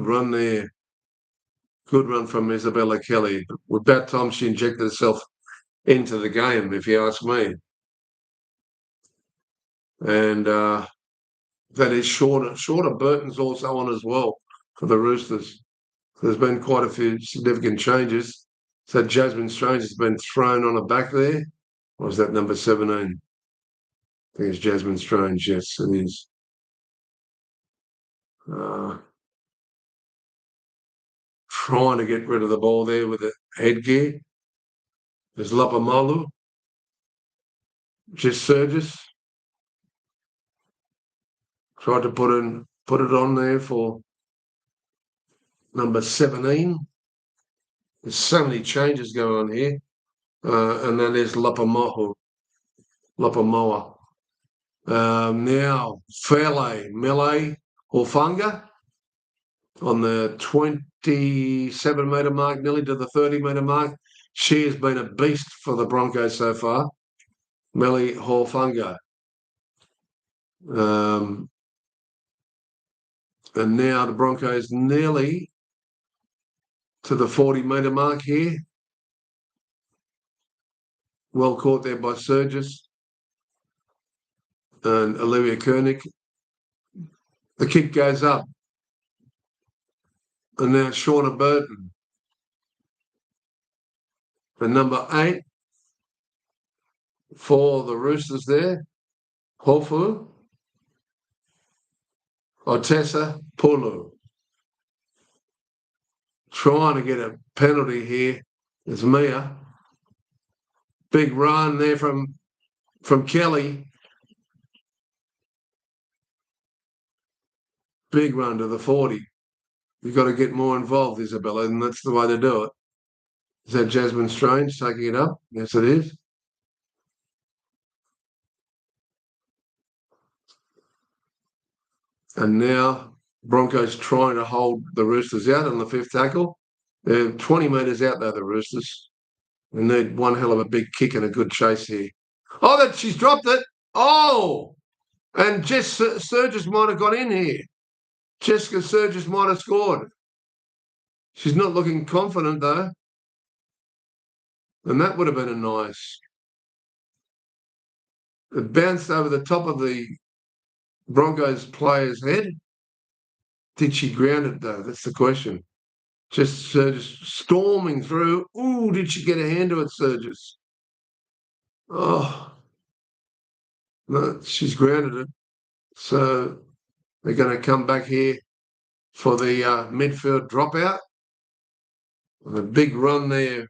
run there. Good run from Isabella Kelly. About time she injected herself into the game, if you ask me. And that is shorter. Shorter Burton's also on as well for the Roosters. There's been quite a few significant changes. So Jasmine Strange has been thrown on her back there. Or was that number 17? I think it's Jasmine Strange. Yes, it is. Trying to get rid of the ball there with the headgear. There's Lapamalu. Just Surges. Tried to put it on there for number 17. There's so many changes going on here. And then there's Lapamamoa. Now, Fairley, Melee, Horfunga on the 27-metre mark, nearly to the 30-metre mark. She has been a beast for the Broncos so far. Melly Horfunga. And now the Broncos nearly to the 40-metre mark here. Well caught there by Surges and Olivia Koenig. The kick goes up. And now Shauna Burton. And number 8 for the Roosters there. Hofu. Otessa Pulu. Trying to get a penalty here is Mia. Big run there from Kelly. Big run to the 40. You've got to get more involved, Isabella, and that's the way to do it. Is that Jasmine Strange taking it up? Yes, it is. And now Broncos trying to hold the Roosters out on the fifth tackle. They're 20 metres out there, the Roosters. They need one hell of a big kick and a good chase here. Oh, that she's dropped it. Oh, and Jess Surges might have got in here. Jessica Surges might have scored. She's not looking confident though. And that would have been a nice. It bounced over the top of the Broncos player's head. Did she ground it though? That's the question. Just Surges storming through. Ooh, did she get a hand to it, Surges? Oh, no, she's grounded it. So they're going to come back here for the midfield dropout. A big run there.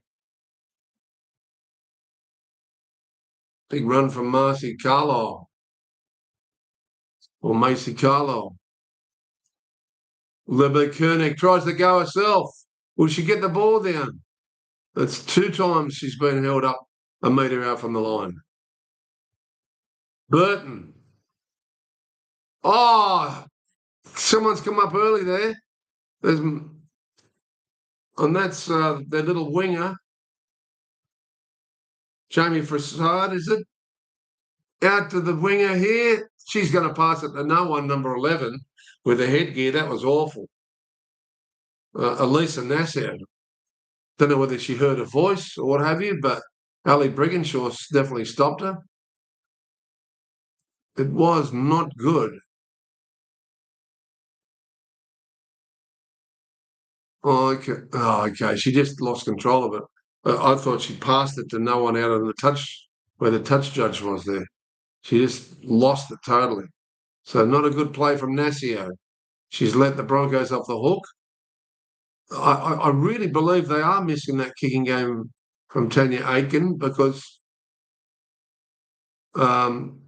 Big run from Marcy Carlisle. Or Macy Carlisle. Libby Koenig tries to go herself. Will she get the ball down? That's 2 times she's been held up a metre out from the line. Burton. Oh, someone's come up early there. And that's their little winger. Jamie Frassard, is it? Out to the winger here. She's going to pass it to no one, number 11, with the headgear. That was awful. Elisa Nassau. Don't know whether she heard a voice or what have you, but Ali Brigginshaw definitely stopped her. It was not good. Oh, okay. Oh, okay. She just lost control of it. I thought she passed it to no one out of the touch, where the touch judge was there. She just lost it totally. So not a good play from Nassau. She's let the Broncos off the hook. I really believe they are missing that kicking game from Tanya Aitken because the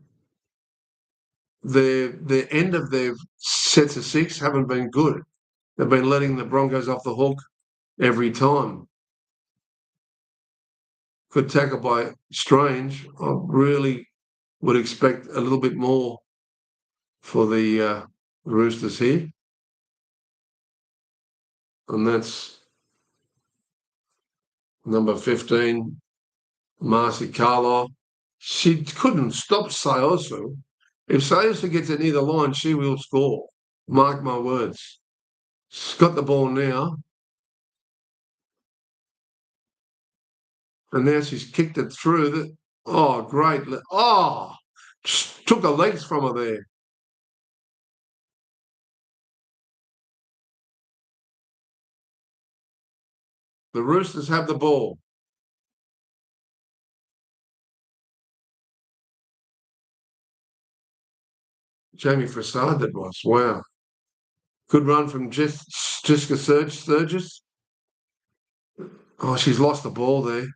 end of their sets of 6 haven't been good. They've been letting the Broncos off the hook every time. Good tackle by Strange. I really would expect a little bit more for the Roosters here. And that's number 15, Marcy Carlisle. She couldn't stop Sayosu. If Sayosu gets it near the line, she will score. Mark my words. She's got the ball now. And now she's kicked it through. Oh, great. Oh, took the legs from her there. The Roosters have the ball. Jamie Frassard, that was. Wow. Good run from Jessica Sturgis. Oh, she's lost the ball there.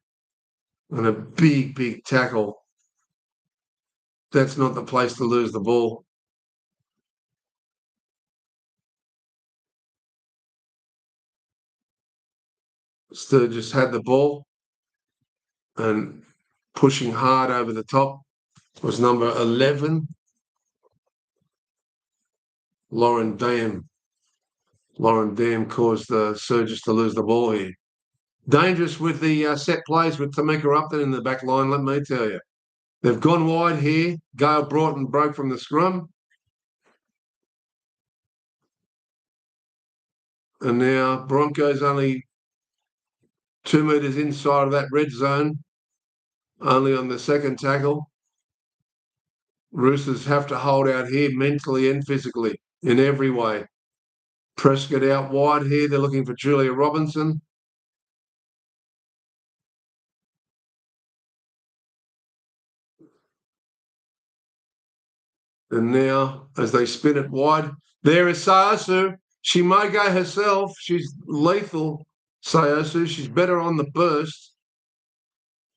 And a big, big tackle. That's not the place to lose the ball. Sturgis had the ball and pushing hard over the top was number 11, Lauren Dam. Lauren Dam caused the Surges to lose the ball here. Dangerous with the set plays with Tamika Upton in the back line, let me tell you. They've gone wide here. Gail Broughton broke from the scrum. And now Broncos only 2 metres inside of that red zone, only on the second tackle. Roosters have to hold out here mentally and physically in every way. Prescott out wide here. They're looking for Julia Robinson. And now, as they spin it wide, there is Sayosu. She may go herself. She's lethal, Sayosu. She's better on the burst.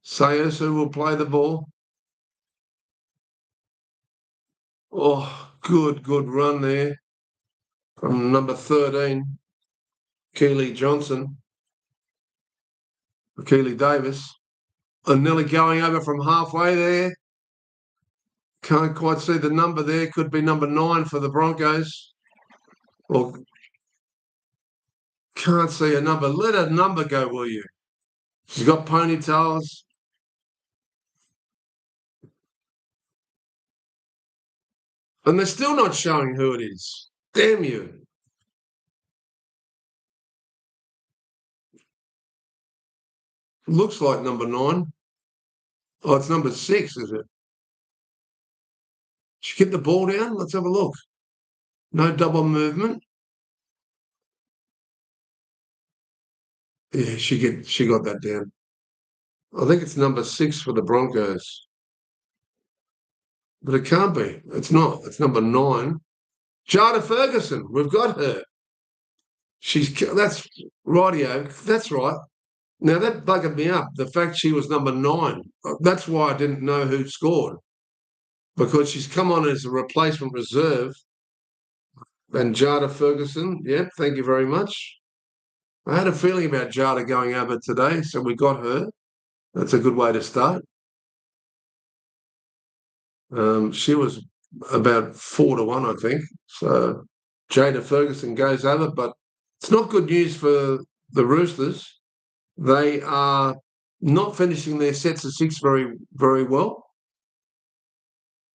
Sayosu will play the ball. Oh, good run there from number 13, Keely Johnson. Keely Davis. And nearly going over from halfway there. Can't quite see the number there. Could be number 9 for the Broncos. Or can't see a number. Let a number go, will you? She's got ponytails. And they're still not showing who it is. Damn you. Looks like number 9. Oh, it's number 6, is it? She get the ball down? Let's have a look. No double movement. Yeah, she got that down. I think it's number 6 for the Broncos. But it can't be. It's not. It's number 9. Jada Ferguson. We've got her. That's rightio. That's right. Now that buggered me up. The fact she was number 9. That's why I didn't know who scored. Because she's come on as a replacement reserve. And Jada Ferguson, yep, thank you very much. I had a feeling about Jada going over today, so we got her. That's a good way to start. She was about 4-1, I think. So Jada Ferguson goes over, but it's not good news for the Roosters. They are not finishing their sets of 6 very, very well.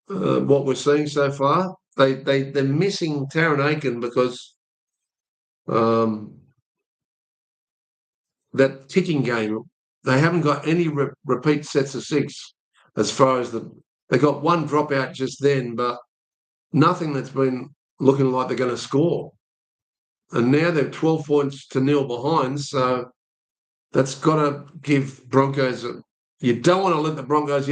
What we're seeing so far, they're missing Taron Aiken because that kicking game, they haven't got any repeat sets of 6 as far as they got one dropout just then, but nothing that's been looking like they're going to score. And now they're 12 points to 0 behind, so that's got to give Broncos you don't want to let the Broncos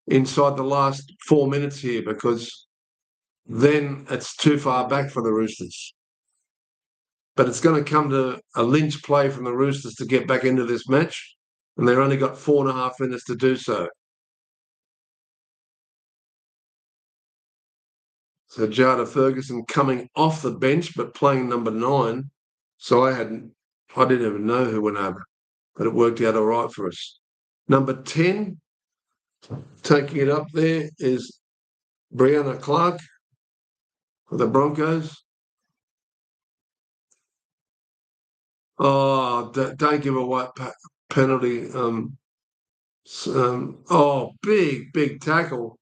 inside the last 4 minutes here because then it's too far back for the Roosters. But it's going to come to a lynch play from the Roosters to get back into this match, and they've only got 4.5 minutes to do so. So Jada Ferguson coming off the bench but playing number 9. So I didn't even know who went over, but it worked out all right for us. Number 10, taking it up there, is Brianna Clark for the Broncos. Oh, don't give a white penalty. Big tackle.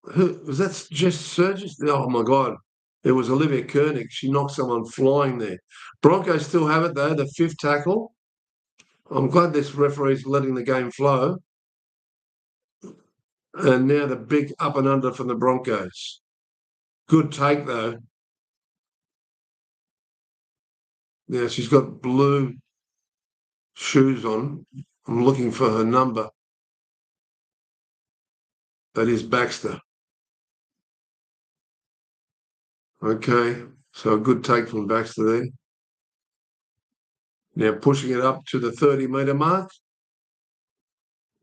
Who was that? Just Surges? Oh my God! It was Olivia Koenig. She knocked someone flying there. Broncos still have it though. The 5th tackle. I'm glad this referee's letting the game flow. And now the big up and under from the Broncos. Good take though. Yeah, she's got blue shoes on. I'm looking for her number. That is Baxter. Okay, so a good take from Baxter there. Now pushing it up to the 30-metre mark.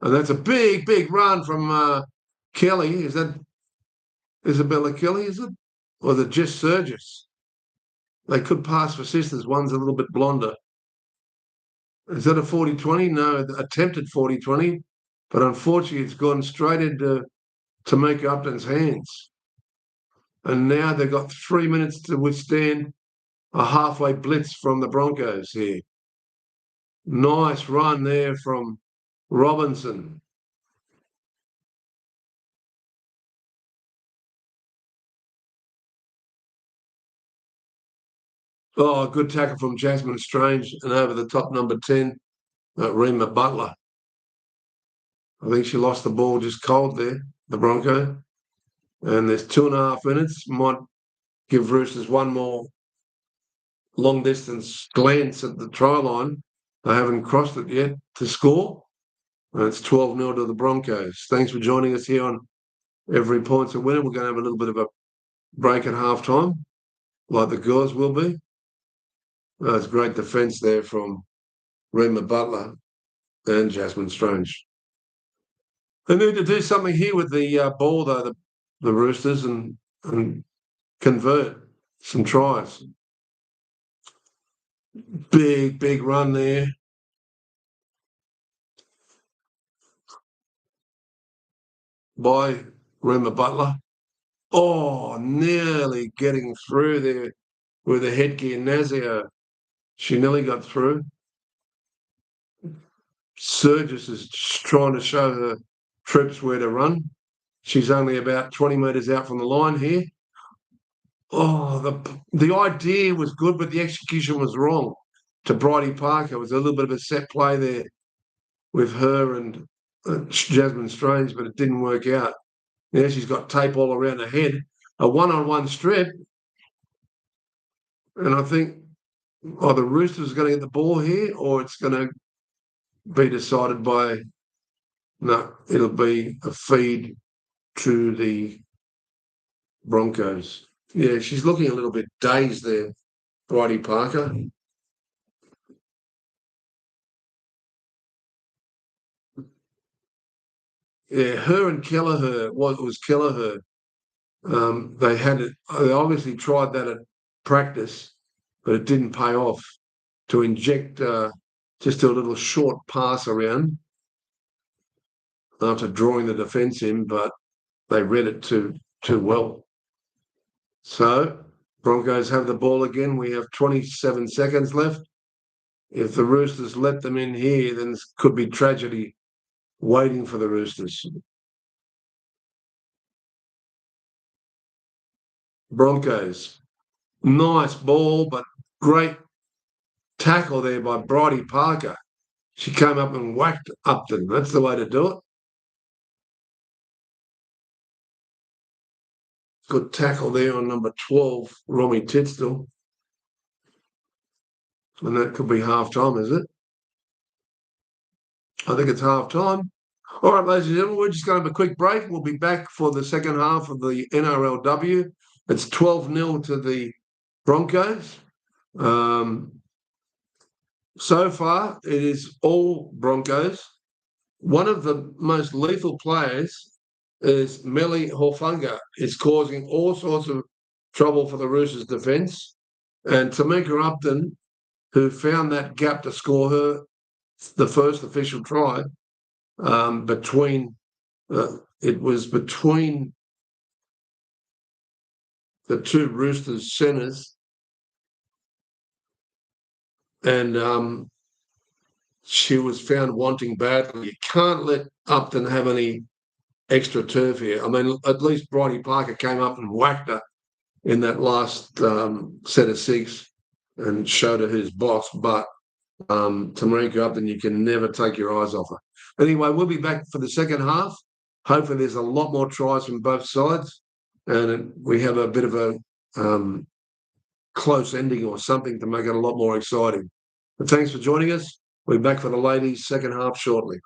And that's a big, big run from Kelly. Is that Isabella Kelly, is it? Or the Just Surges? They could pass for sisters. One's a little bit blonder. Is that a 40-20? No, attempted 40-20. But unfortunately, it's gone straight into Tamika Upton's hands. And now they've got 3 minutes to withstand a halfway blitz from the Broncos here. Nice run there from Robinson. Oh, good tackle from Jasmine Strange and over the top number 10, Rima Butler. I think she lost the ball just cold there, the Bronco. And there's 2.5 minutes. Might give Roosters one more long distance glance at the try line. They haven't crossed it yet to score. And it's 12-0 to the Broncos. Thanks for joining us here on Every Point's a Winner. We're going to have a little bit of a break at halftime, like the girls will be. It's great defence there from Rima Butler and Jasmine Strange. They need to do something here with the ball, though, the Roosters, and convert some tries. Big, big run there. By Rima Butler. Oh, nearly getting through there with the headgear. Nazio, she nearly got through. Surges is trying to show the troops where to run. She's only about 20 metres out from the line here. Oh, the idea was good, but the execution was wrong. To Bridie Parker, it was a little bit of a set play there with her and Jasmine Strange, but it didn't work out. Now she's got tape all around her head. A one-on-one strip, and I think the Roosters are going to get the ball here, or it's going to be decided by no. It'll be a feed to the Broncos. Yeah, she's looking a little bit dazed there, Bridie Parker. Yeah, her and Kelleher, well, it was Kelleher. They had it. They obviously tried that at practice, but it didn't pay off. To inject just a little short pass around after drawing the defence in, but they read it too well. So Broncos have the ball again. We have 27 seconds left. If the Roosters let them in here, then this could be tragedy waiting for the Roosters. Broncos, nice ball, but great tackle there by Bridie Parker. She came up and whacked Upton. That's the way to do it. Good tackle there on number 12, Romy Titsdale. And that could be half time, is it? I think it's half time. All right, ladies and gentlemen, we're just going to have a quick break. We'll be back for the second half of the NRLW. It's 12-0 to the Broncos. So far, it is all Broncos. One of the most lethal players is Melly Horfunga. It's causing all sorts of trouble for the Roosters' defence. And Tamika Upton, who found that gap to score her the first official try, between it was between the two Roosters centres, and she was found wanting badly. You can't let Upton have any extra turf here. I mean, at least Bridie Parker came up and whacked her in that last set of six and showed her who's boss. But Tamika Upton, you can never take your eyes off her. Anyway, we'll be back for the second half. Hopefully there's a lot more tries from both sides and we have a bit of a close ending or something to make it a lot more exciting. But thanks for joining us. We'll be back for the ladies' second half shortly.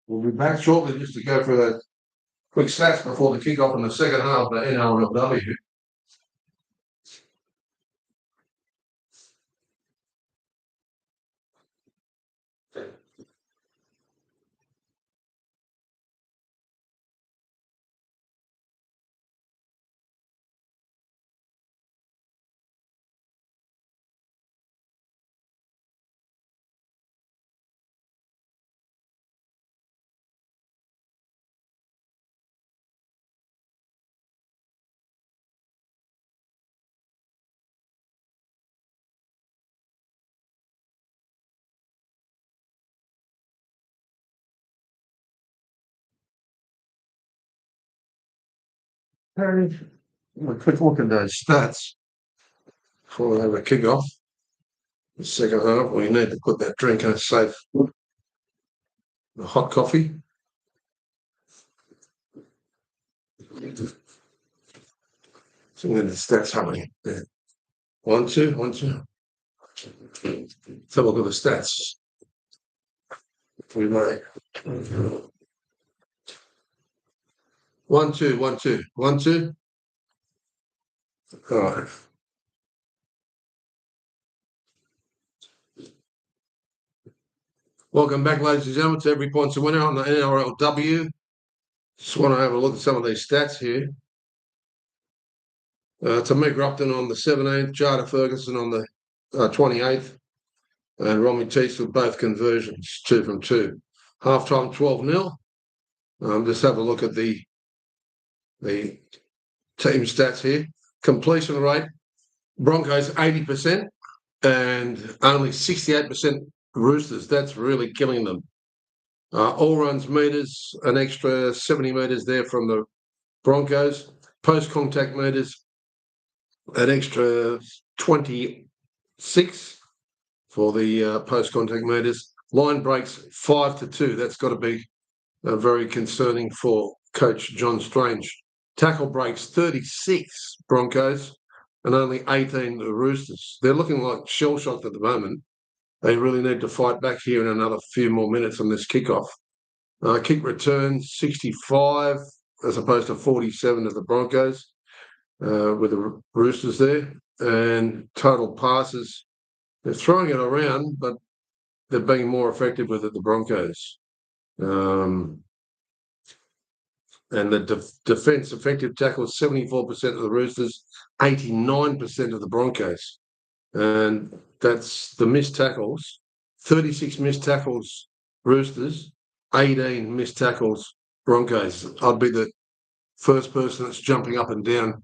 We'll be back shortly just to go through the quick stats before the kick-off in the second half of the NRLW. A quick look at those stats before we have a kick-off. The second half, we need to put that drink in a safe. The hot coffee. So then the stats happening. Yeah. 1, 2, 1, 2. Let's have a look at the stats. We may. 1, 2, 1, 2, 1, 2. All right. Welcome back, ladies and gentlemen, to Every Point's a Winner on the NRLW. Just want to have a look at some of these stats here. Tamika Upton on the 17th, Jada Ferguson on the 28th, and Romy Teese with both conversions, 2 from 2. Halftime 12-0. Just have a look at the team stats here. Completion rate, Broncos 80% and only 68% Roosters. That's really killing them. All runs meters, an extra 70 meters there from the Broncos. Post-contact meters, an extra 26 for the post-contact meters. Line breaks 5-2. That's got to be very concerning for Coach John Strange. Tackle breaks 36 Broncos and only 18 the Roosters. They're looking like shell-shocked at the moment. They really need to fight back here in another few more minutes on this kickoff. Kick return 65 as opposed to 47 of the Broncos with the Roosters there. And total passes, they're throwing it around, but they're being more effective with it, the Broncos. And the defence effective tackles, 74% of the Roosters, 89% of the Broncos. And that's the missed tackles, 36 missed tackles Roosters, 18 missed tackles Broncos. I'd be the first person that's jumping up and down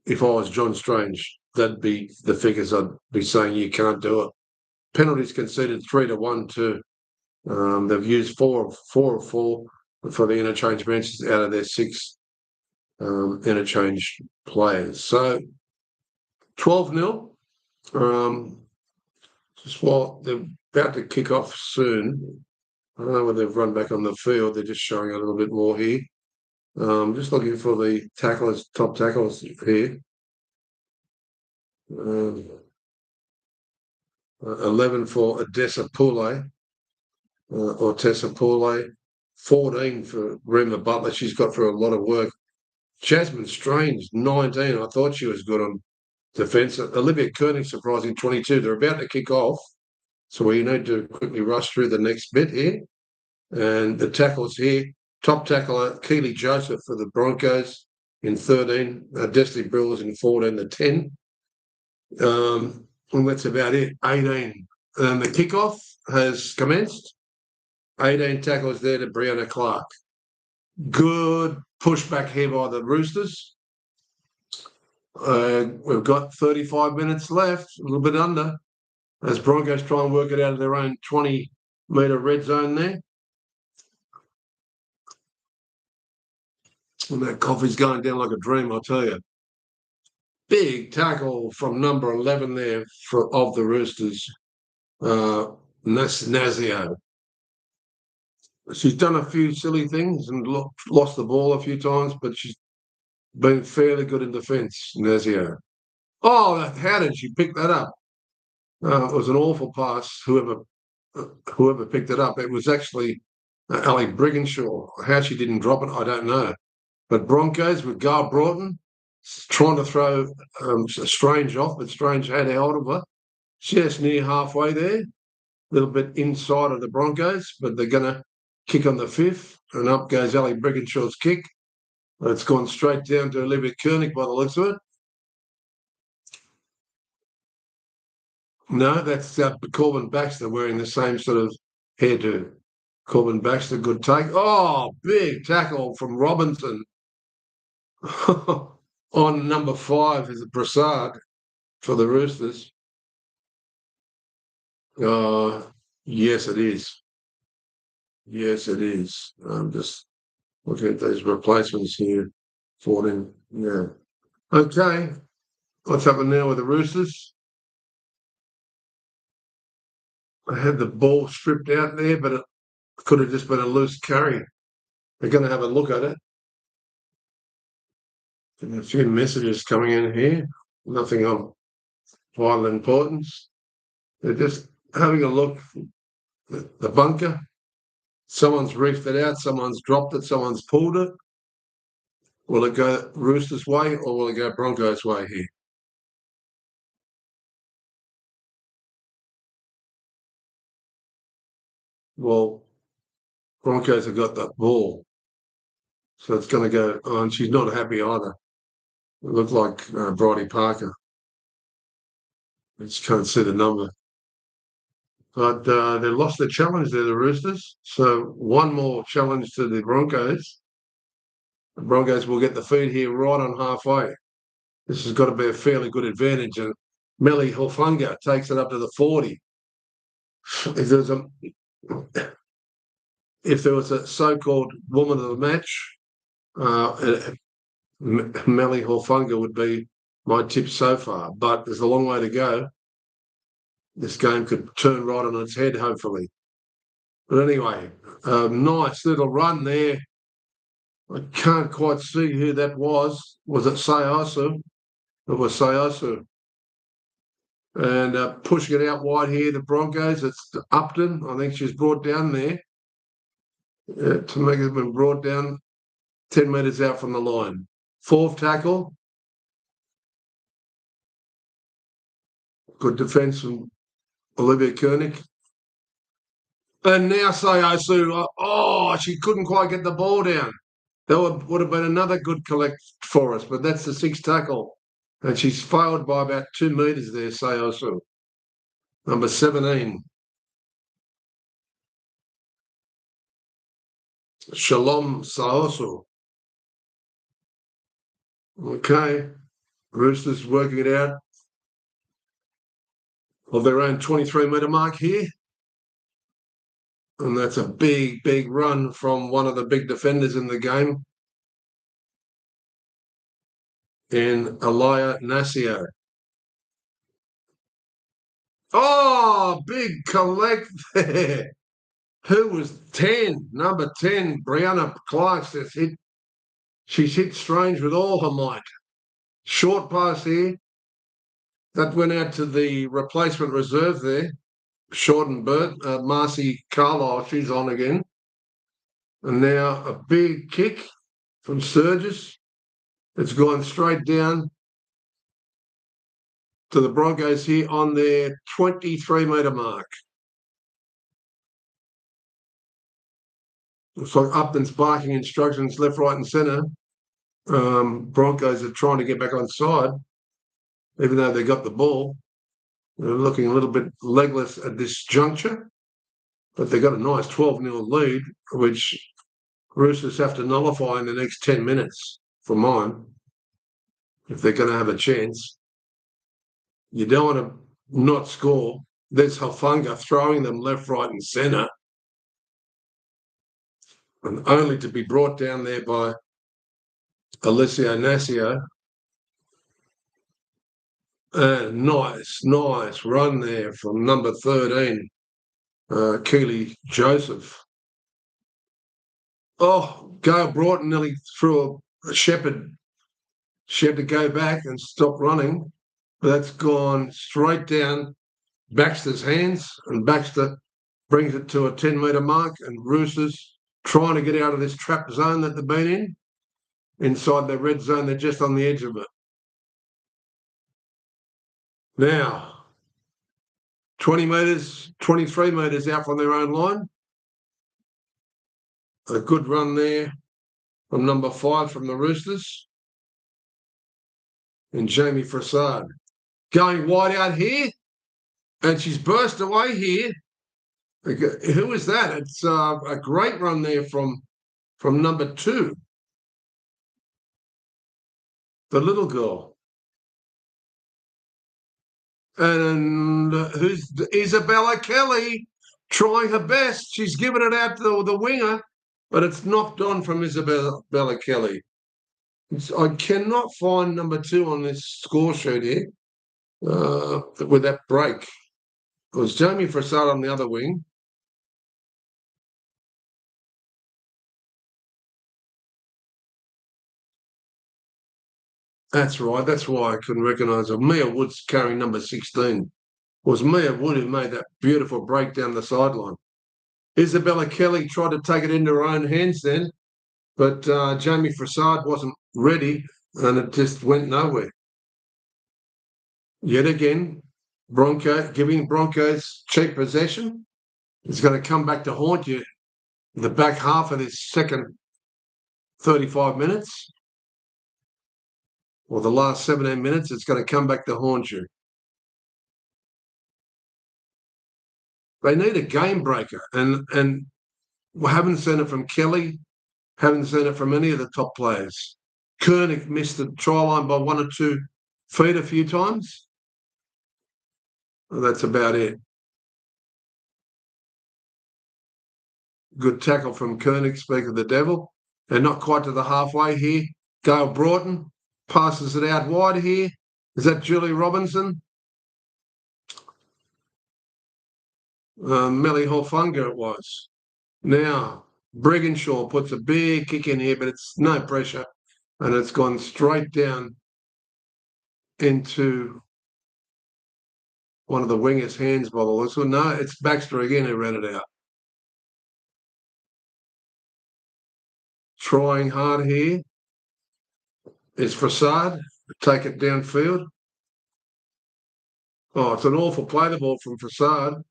if I was John Strange. That'd be the figures I'd be saying you can't do it. Penalties conceded 3-1 to they've used 4 of 4 for the interchange benches out of their 6 interchange players. So 12-0. Just while they're about to kick off soon. I don't know whether they've run back on the field. They're just showing a little bit more here. Just looking for the tacklers, top tackles here. 11 for Odessa Pule, or Tessa Pule. 14 for Rima Butler. She's got through a lot of work. Jasmine Strange, 19. I thought she was good on defence. Olivia Koenig, surprising, 22. They're about to kick off, so we need to quickly rush through the next bit here. And the tackles here, top tackler, Keely Joseph for the Broncos in 13. Destiny Brewers in 14 to 10. And that's about it, 18. And the kickoff has commenced. 18 tackles there to Brianna Clark. Good pushback here by the Roosters. We've got 35 minutes left, a little bit under, as Broncos try and work it out of their own 20-metre red zone there. And that coffee's going down like a dream, I'll tell you. Big tackle from number 11 there of the Roosters, Nazio. She's done a few silly things and lost the ball a few times, but she's been fairly good in defence, Nazio. Oh, how did she pick that up? It was an awful pass, whoever whoever picked it up. It was actually Ali Brigginshaw. How she didn't drop it, I don't know. But Broncos with Gar Broughton trying to throw Strange off, but Strange had hold of her just near halfway there, a little bit inside of the Broncos, but they're going to kick on the 5th, and up goes Ali Brigginshaw's kick. It's gone straight down to Olivia Koenig by the looks of it. No, that's Corbin Baxter wearing the same sort of hairdo. Corbin Baxter, good take. Oh, big tackle from Robinson. On number 5 is Brassard for the Roosters. Yes, it is. Yes, it is. I'm just looking at these replacements here. 14. Yeah. Okay. What's happening now with the Roosters? I had the ball stripped out there, but it could have just been a loose carry. We're going to have a look at it. A few messages coming in here. Nothing of vital importance. They're just having a look at the bunker. Someone's reefed it out. Someone's dropped it. Someone's pulled it. Will it go Roosters' way or will it go Broncos' way here? Well, Broncos have got that ball. So it's going to go, oh, and she's not happy either. It looked like Bridie Parker. I just can't see the number. But they lost their challenge there, the Roosters. So one more challenge to the Broncos. The Broncos will get the feed here right on halfway. This has got to be a fairly good advantage. And Melly Hofunga takes it up to the 40. If there was a so-called woman of the match, Melly Hofunga would be my tip so far. But there's a long way to go. This game could turn right on its head, hopefully. But anyway, nice little run there. I can't quite see who that was. Was it Sayasu? It was Sayasu. And pushing it out wide here, the Broncos. It's Upton. I think she's brought down there. Tamika's been brought down 10 metres out from the line. 4th tackle. Good defence from Olivia Koenig. And now Sayasu, oh, she couldn't quite get the ball down. That would have been another good collect for us, but that's the 6th tackle. And she's failed by about 2 metres there, Sayasu. Number 17. Shalom Sayasu. Okay. Roosters working it out of their own 23-metre mark here. And that's a big, big run from one of the big defenders in the game, in Aliyah Nasio. Oh, big collect there. Who was 10? Number 10, Brianna Clark's she's hit Strange with all her might. Short pass here. That went out to the replacement reserve there. Short and Burt, Marcy Carlisle, she's on again. And now a big kick from Sturgis. It's gone straight down to the Broncos here on their 23-metre mark. Looks like Upton's barking instructions left, right and centre. Broncos are trying to get back on side, even though they got the ball. They're looking a little bit legless at this juncture, but they've got a nice 12-0 lead, which Roosters have to nullify in the next 10 minutes for mine, if they're going to have a chance. You don't want to not score. There's Hofunga throwing them left, right and centre, and only to be brought down there by Alicia Nasio. Nice run there from number 13, Keely Joseph. Oh, Gail Broughton nearly threw a Shepherd. She had to go back and stop running. But that's gone straight down Baxter's hands, and Baxter brings it to a 10-metre mark, and Roosters trying to get out of this trap zone that they've been in. Inside the red zone, they're just on the edge of it. Now, 20 metres, 23 metres out from their own line. A good run there from number 5 from the Roosters. And Jamie Frassard going wide out here. And she's burst away here. Who is that? It's a great run there from number 2. The little girl. And who's Isabella Kelly trying her best. She's given it out to the winger, but it's knocked on from Isabella Kelly. I cannot find number 2 on this score sheet here with that break. It was Jamie Frassard on the other wing. That's right. That's why I couldn't recognise her. Mia Wood's carrying number 16. It was Mia Wood who made that beautiful break down the sideline. Isabella Kelly tried to take it into her own hands then, but Jamie Frassard wasn't ready, and it just went nowhere. Yet again, giving Broncos cheap possession. It's going to come back to haunt you the back half of this second 35 minutes. Or the last 17 minutes, it's going to come back to haunt you. They need a game breaker, and we haven't seen it from Kelly, haven't seen it from any of the top players. Koenig missed the try line by 1 or 2 feet a few times. Well, that's about it. Good tackle from Koenig, speak of the devil. And not quite to the halfway here. Dale Broughton passes it out wide here. Is that Julie Robinson? Melly Horfunga it was. Now, Brigginshaw puts a big kick in here, but it's no pressure. And it's gone straight down into one of the wingers' hands by the looks of it. No, it's Baxter again who ran it out. Trying hard here is Frassard. Take it downfield. Oh, it's an awful play the ball from Frassard.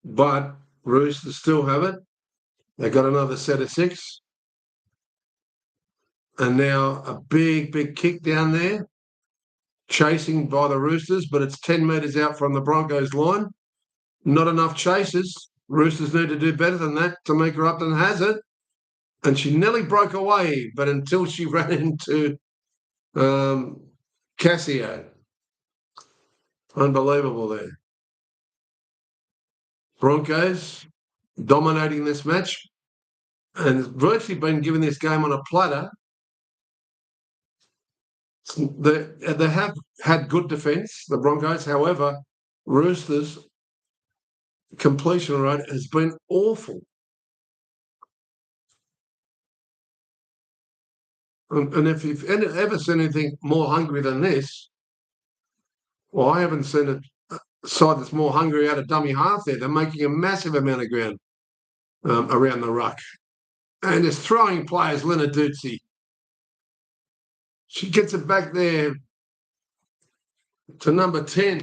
But Roosters still have it. They got another set of 6. And now a big, big kick down there. Chasing by the Roosters, but it's 10 metres out from the Broncos line. Not enough chases. Roosters need to do better than that. Tamika Upton has it. And she nearly broke away, but until she ran into Cassio. Unbelievable there. Broncos dominating this match and virtually been given this game on a platter. They have had good defence, the Broncos. However, Roosters' completion rate has been awful. And if you've ever seen anything more hungry than this, well, I haven't seen a side that's more hungry out of dummy half there. They're making a massive amount of ground around the ruck. And just throwing players, Lena Dutzy. She gets it back there to number 10.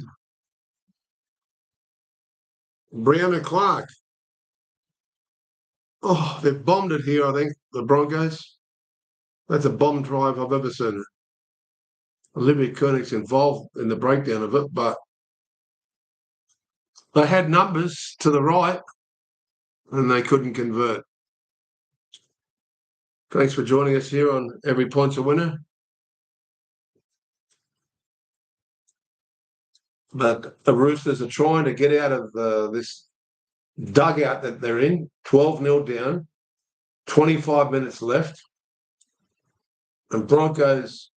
Brianna Clark. Oh, they've bombed it here, I think, the Broncos. That's a bomb drive I've ever seen it. Olivia Koenig's involved in the breakdown of it, but they had numbers to the right and they couldn't convert. Thanks for joining us here on Every Point's a Winner. But the Roosters are trying to get out of this dugout that they're in, 12-0 down, 25 minutes left. And Broncos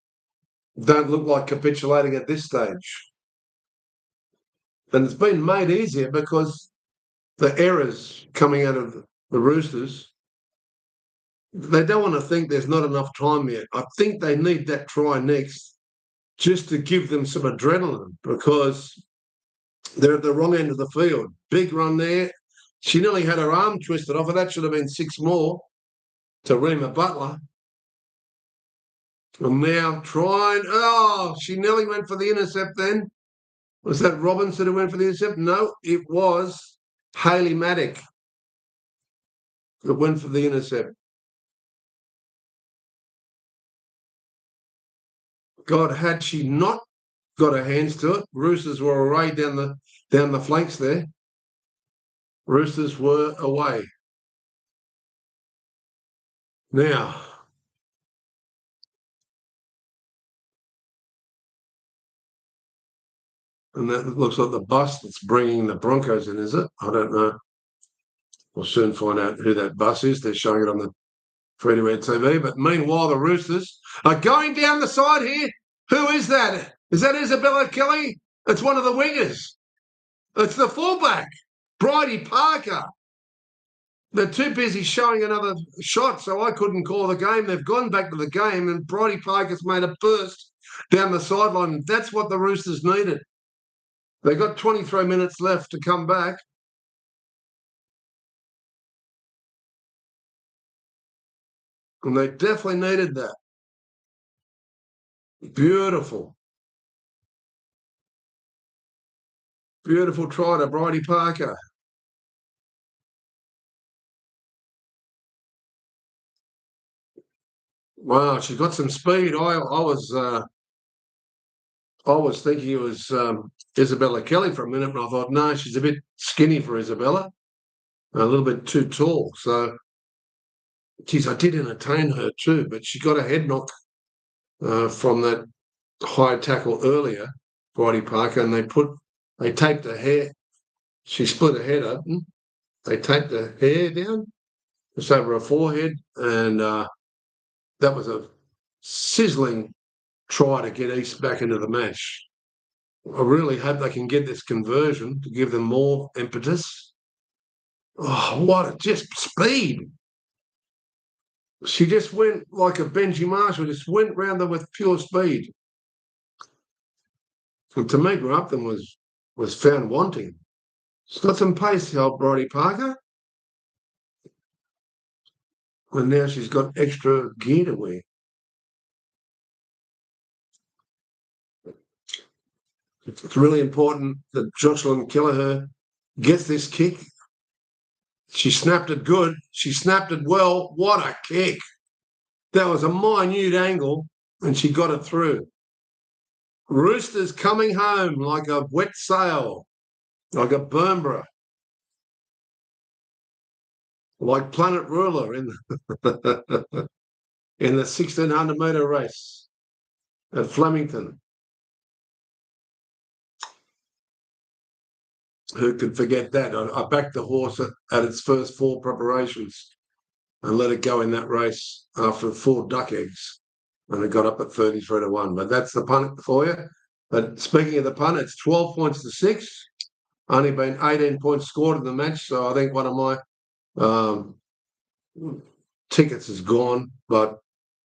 don't look like capitulating at this stage. And it's been made easier because the errors coming out of the Roosters, they don't want to think there's not enough time yet. I think they need that try next just to give them some adrenaline, because They're at the wrong end of the field. Big run there. She nearly had her arm twisted off, and that should have been 6 more to Rima Butler. And now trying. Oh, she nearly went for the intercept then. Was that Robinson who went for the intercept? No, it was Hayley Maddock that went for the intercept. God, had she not got her hands to it, Roosters were away down the flanks there. Roosters were away. Now, and that looks like the bus that's bringing the Broncos in, is it? I don't know. We'll soon find out who that bus is. They're showing it on the FREE2AIR TV. But meanwhile, the Roosters are going down the side here. Who is that? Is that Isabella Kelly? It's one of the wingers. It's the fullback, Bridie Parker. They're too busy showing another shot, so I couldn't call the game. They've gone back to the game, and Bridie Parker's made a burst down the sideline. That's what the Roosters needed. They got 23 minutes left to come back. And they definitely needed that. Beautiful. Beautiful try to Bridie Parker. Wow, she's got some speed. I was thinking it was Isabella Kelly for a minute, and I thought, no, she's a bit skinny for Isabella, a little bit too tall. So, geez, I did entertain her too, but she got a head knock from that high tackle earlier, Bridie Parker, and they taped her hair. She split her head open. They taped her hair down just over her forehead, and that was a sizzling try to get East back into the match. I really hope they can get this conversion to give them more impetus. Oh, what just speed. She just went like a Benji Marshall, just went round them with pure speed. And Tamika Upton was found wanting. She's got some pace, the old Bridie Parker. And now she's got extra gear to wear. It's really important that Jocelyn Kelleher gets this kick. She snapped it good. She snapped it well. What a kick. That was a minute angle, and she got it through. Roosters coming home like a wet sail, like a Burnborough, like Planet Ruler in the 1600-metre race at Flemington. Who could forget that? I backed the horse at its first 4 preparations and let it go in that race after 4 duck eggs, and it got up at 33-1. But that's the punt for you. But speaking of the punt, it's 12 points to 6. Only been 18 points scored in the match, so I think one of my tickets is gone, but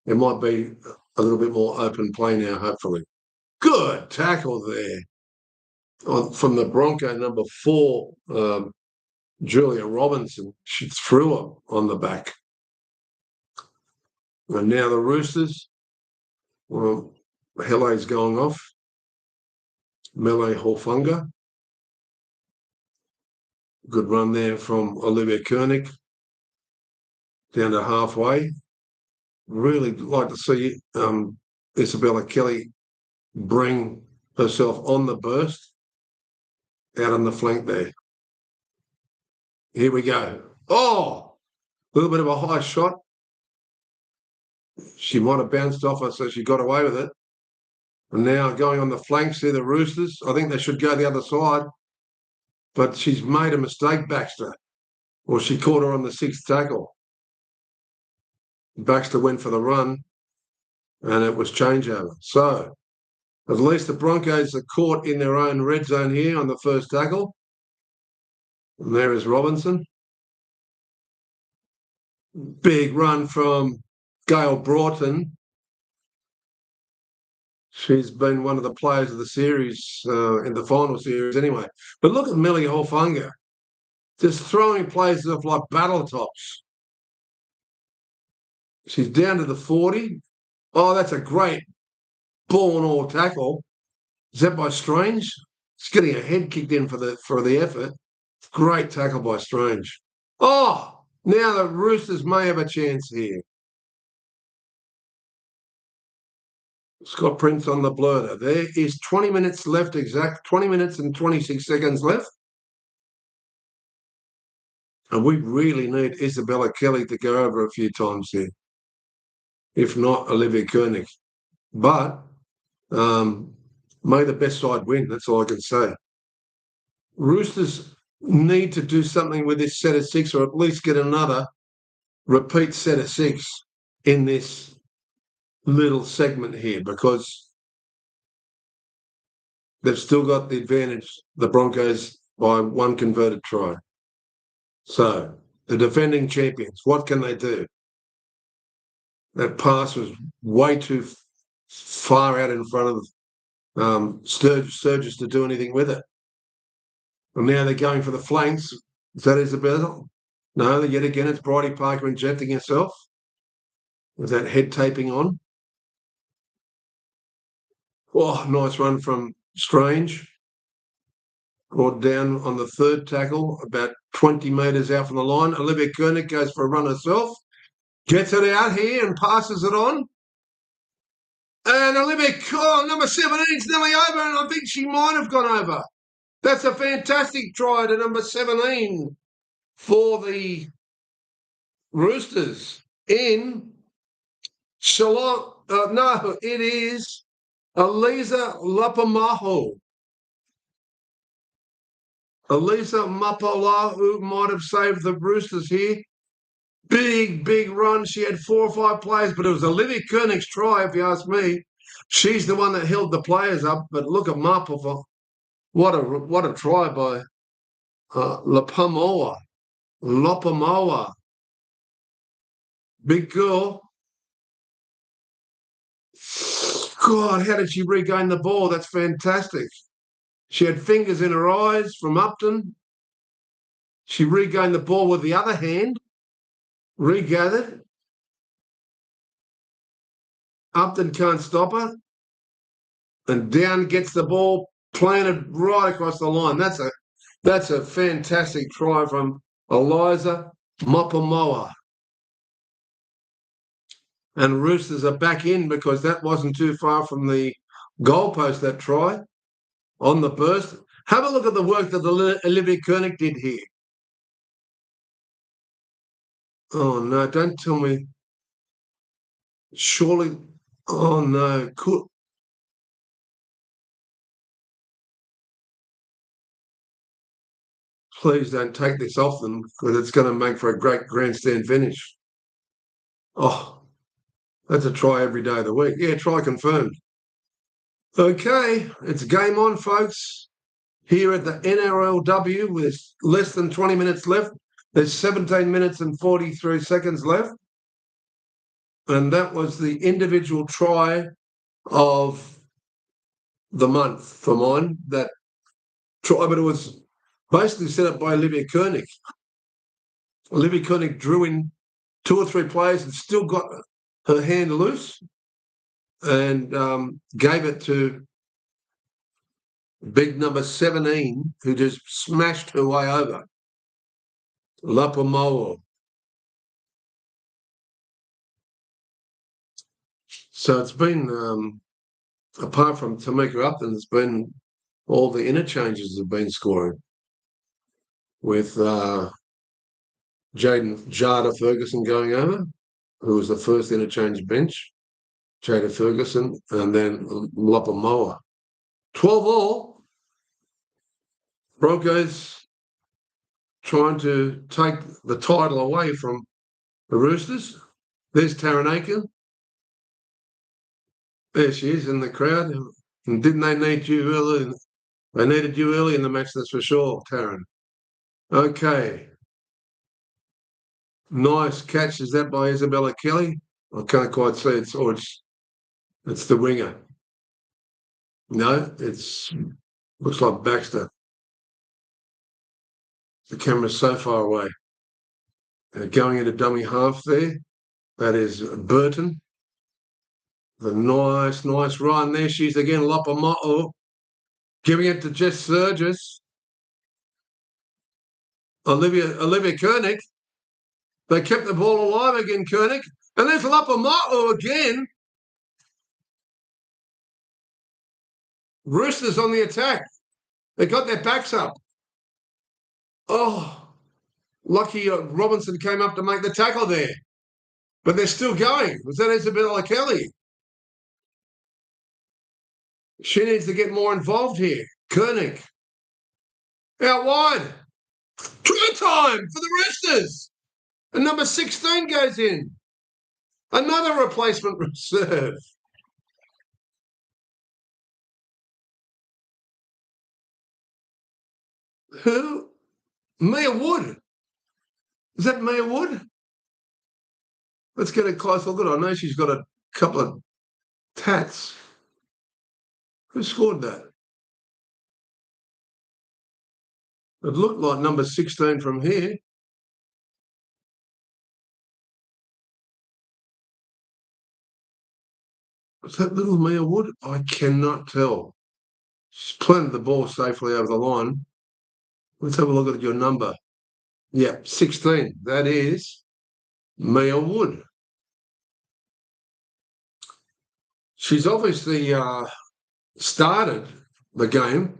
it might be a little bit more open play now, hopefully. Good tackle there from the Bronco number 4, Julia Robinson. She threw her on the back. And now the Roosters, well, Helle's going off. Mele Horfunga. Good run there from Olivia Koenig down to halfway. Really like to see Isabella Kelly bring herself on the burst out on the flank there. Here we go. Oh, a little bit of a high shot. She might have bounced off her, so she got away with it. And now going on the flanks here, the Roosters. I think they should go the other side. But she's made a mistake, Baxter. Or she caught her on the 6th tackle. Baxter went for the run, and it was changeover. So at least the Broncos are caught in their own red zone here on the first tackle. And there is Robinson. Big run from Gail Broughton. She's been one of the players of the series in the final series anyway. But look at Millie Horfunga, just throwing places off like battle tops. She's down to the 40. Oh, that's a great ball and all tackle. Is that by Strange? She's getting her head kicked in for the effort. Great tackle by Strange. Oh, now the Roosters may have a chance here. Scott Prince on the blurter. There is 20 minutes left, exact 20 minutes and 26 seconds left. And we really need Isabella Kelly to go over a few times here. If not, Olivia Koenig. But may the best side win. That's all I can say. Roosters need to do something with this set of 6, or at least get another repeat set of 6 in this little segment here, because they've still got the advantage, the Broncos, by one converted try. So the defending champions, what can they do? That pass was way too far out in front of Sturgis to do anything with it. And now they're going for the flanks. Is that Isabella? No, yet again, it's Bridie Parker injecting herself with that head taping on. Oh, nice run from Strange. Brought down on the third tackle, about 20 metres out from the line. Olivia Koenig goes for a run herself. Gets it out here and passes it on. And Olivia, number 17 is nearly over, and I think she might have gone over. That's a fantastic try to number 17 for the Roosters in Shillong. No, it is Elisa Lapamaho. Elisa Mapolahu might have saved the Roosters here. Big run. She had 4 or 5 players, but it was Olivia Koenig's try, if you ask me. She's the one that held the players up. But look at Mapola. What a try by Lapamoa. Big girl. God, how did she regain the ball? That's fantastic. She had fingers in her eyes from Upton. She regained the ball with the other hand, regathered. Upton can't stop her. And down gets the ball planted right across the line. That's a fantastic try from Eliza Mopamoa. And Roosters are back in because that wasn't too far from the goalpost, that try on the burst. Have a look at the work that Olivia Koenig did here. Oh, no, don't tell me. Surely, oh, no. Please don't take this off them, because it's going to make for a great grandstand finish. Oh, that's a try every day of the week. Yeah, try confirmed. Okay, it's game on, folks. Here at the NRLW with less than 20 minutes left. There's 17 minutes and 43 seconds left. And that was the individual try of the month for mine. That try, but it was basically set up by Olivia Koenig. Olivia Koenig drew in 2 or 3 players and still got her hand loose and gave it to big number 17, who just smashed her way over. Lapamoa. So it's been, apart from Tamika Upton, it's been all the interchanges have been scoring with Jada Ferguson going over, who was the first interchange bench, Jada Ferguson, and then Lapamoa. 12 all. Broncos trying to take the title away from the Roosters. There's Taranaka. There she is in the crowd. And didn't they need you early? They needed you early in the match, that's for sure, Taran. Okay. Nice catch. Is that by Isabella Kelly? I can't quite see it. It's the winger. No, looks like Baxter. The camera's so far away. Going into dummy half there. That is Burton. The nice run there. She's again Lopamo'o. Giving it to Jess Surgis. Olivia Koenig. They kept the ball alive again, Koenig. And there's Lopamo'o again. Roosters on the attack. They got their backs up. Oh, lucky Robinson came up to make the tackle there. But they're still going. Was that Isabella Kelly? She needs to get more involved here. Koenig. Out wide. Try time for the Roosters. And number 16 goes in. Another replacement reserve. Who? Mia Wood. Is that Mia Wood? Let's get a close look at her. I know she's got a couple of tats. Who scored that? It looked like number 16 from here. Was that little Mia Wood? I cannot tell. She's planted the ball safely over the line. Let's have a look at your number. Yeah, 16. That is Mia Wood. She's obviously started the game,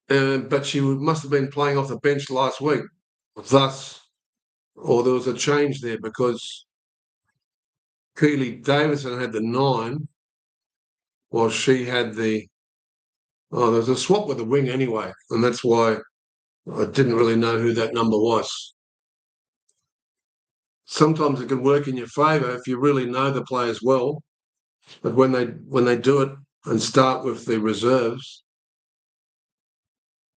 but she must have been playing off the bench last week. Thus, or there was a change there because Keely Davison had the 9, while she had the. Oh, there was a swap with the wing anyway, and that's why I didn't really know who that number was. Sometimes it can work in your favour if you really know the players well, but when they do it and start with the reserves,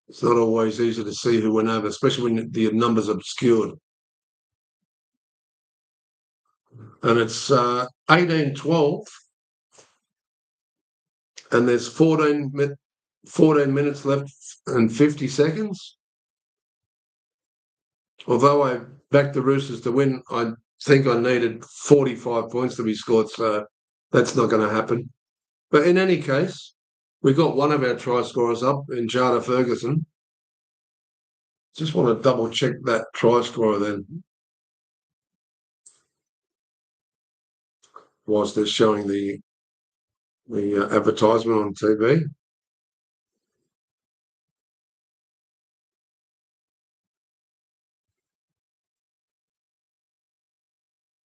it's not always easy to see who went over, especially when the number's obscured. And it's 18-12, and there's 14 minutes left and 50 seconds. Although I backed the Roosters to win, I think I needed 45 points to be scored, so that's not going to happen. But in any case, we got one of our try scorers up in Jada Ferguson. Just want to double check that try scorer then, whilst they're showing the advertisement on TV.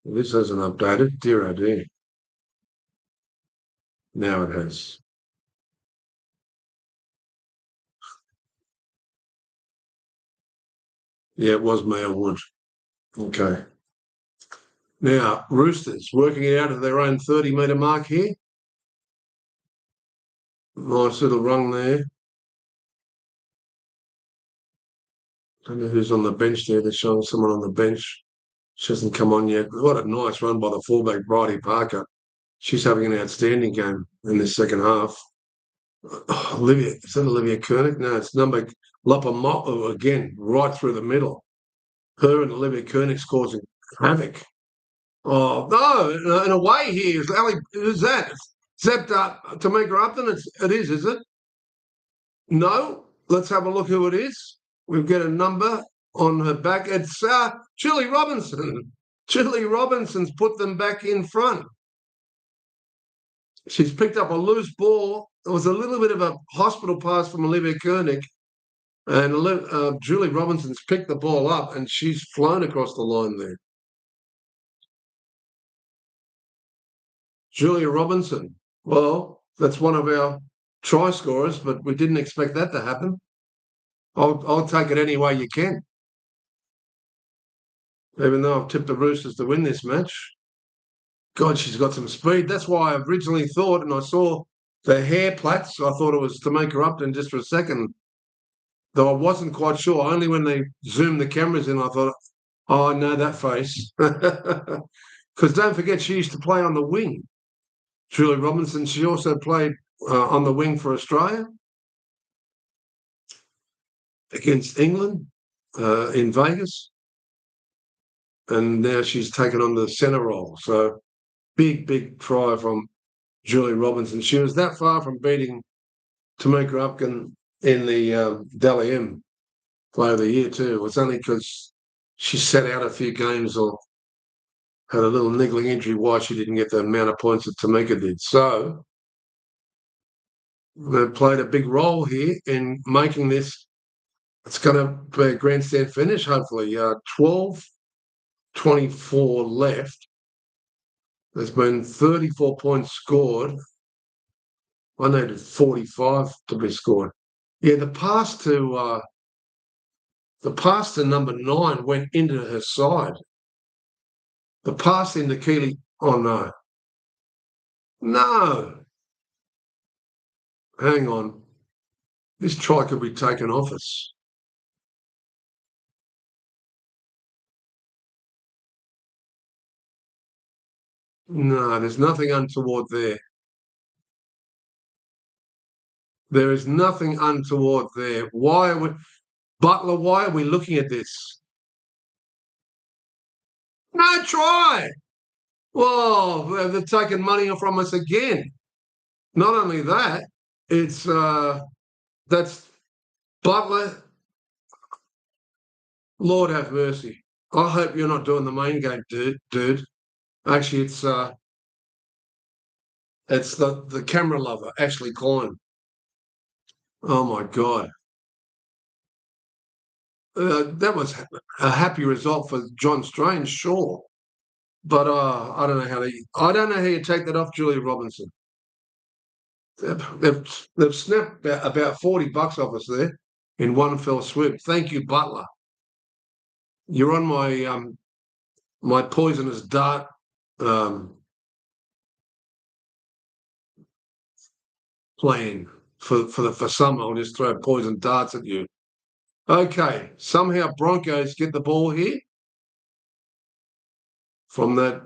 This hasn't updated. Dear oh dear. Now it has. Yeah, it was Mia Wood. Okay. Now, Roosters working it out of their own 30-metre mark here. Nice little run there. Don't know who's on the bench there. They're showing someone on the bench. She hasn't come on yet. What a nice run by the fullback, Bridie Parker. She's having an outstanding game in the second half. Oh, is that Olivia Koenig? No, it's number Lopamo'o again, right through the middle. Her and Olivia Koenig's causing havoc. Oh, no, in a way here. Who's that? Is that Tamika Upton? It is it? No. Let's have a look who it is. We've got a number on her back. It's Julie Robinson. Julie Robinson's put them back in front. She's picked up a loose ball. It was a little bit of a hospital pass from Olivia Koenig. And Julie Robinson's picked the ball up and she's flown across the line there. Julia Robinson. Well, that's one of our try scorers, but we didn't expect that to happen. I'll take it any way you can. Even though I've tipped the Roosters to win this match. God, she's got some speed. That's why I originally thought, and I saw the hair plaits, I thought it was Tamika Upton just for a second. Though I wasn't quite sure. Only when they zoomed the cameras in, I thought, oh, I know that face. Because don't forget, she used to play on the wing. Julie Robinson, she also played on the wing for Australia against England in Vegas. And now she's taken on the centre role. So big try from Julie Robinson. She was that far from beating Tamika Upton in the Dally M Player of the Year too. It was only because she sat out a few games or had a little niggling injury why she didn't get the amount of points that Tamika did. So they played a big role here in making this. It's going to be a grandstand finish, hopefully. 12:24 left. There's been 34 points scored. I needed 45 to be scored. Yeah, the pass to number 9 went into her side. The pass into Keely. Oh no. No. Hang on. This try could be taken off us. No, there's nothing untoward there. There is nothing untoward there. Why are we, Butler, why are we looking at this? No try. Whoa, they've taken money from us again. Not only that, it's that's Butler. Lord have mercy. I hope you're not doing the main game, dude. Actually, it's the camera lover, Ashley Klein. Oh my God. That was a happy result for John Strange, sure. But I don't know how you take that off Julie Robinson. They've snapped about $40 off us there in one fell swoop. Thank you, Butler. You're on my poisonous dart plan for summer. I'll just throw poison darts at you. Okay, somehow Broncos get the ball here from that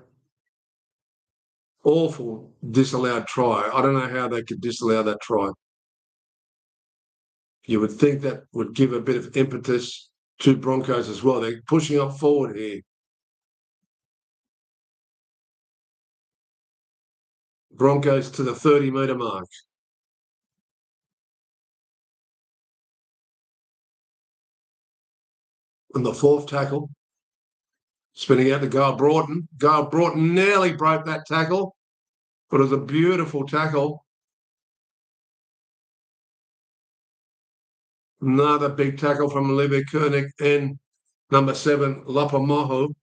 awful disallowed try. I don't know how they could disallow that try. You would think that would give a bit of impetus to Broncos as well. They're pushing up forward here. Broncos to the 30-metre mark. And the fourth tackle, spinning out to Gail Broughton. Gail Broughton nearly broke that tackle, but it was a beautiful tackle. Another big tackle from Olivia Koenig and number 7, Lapamohu.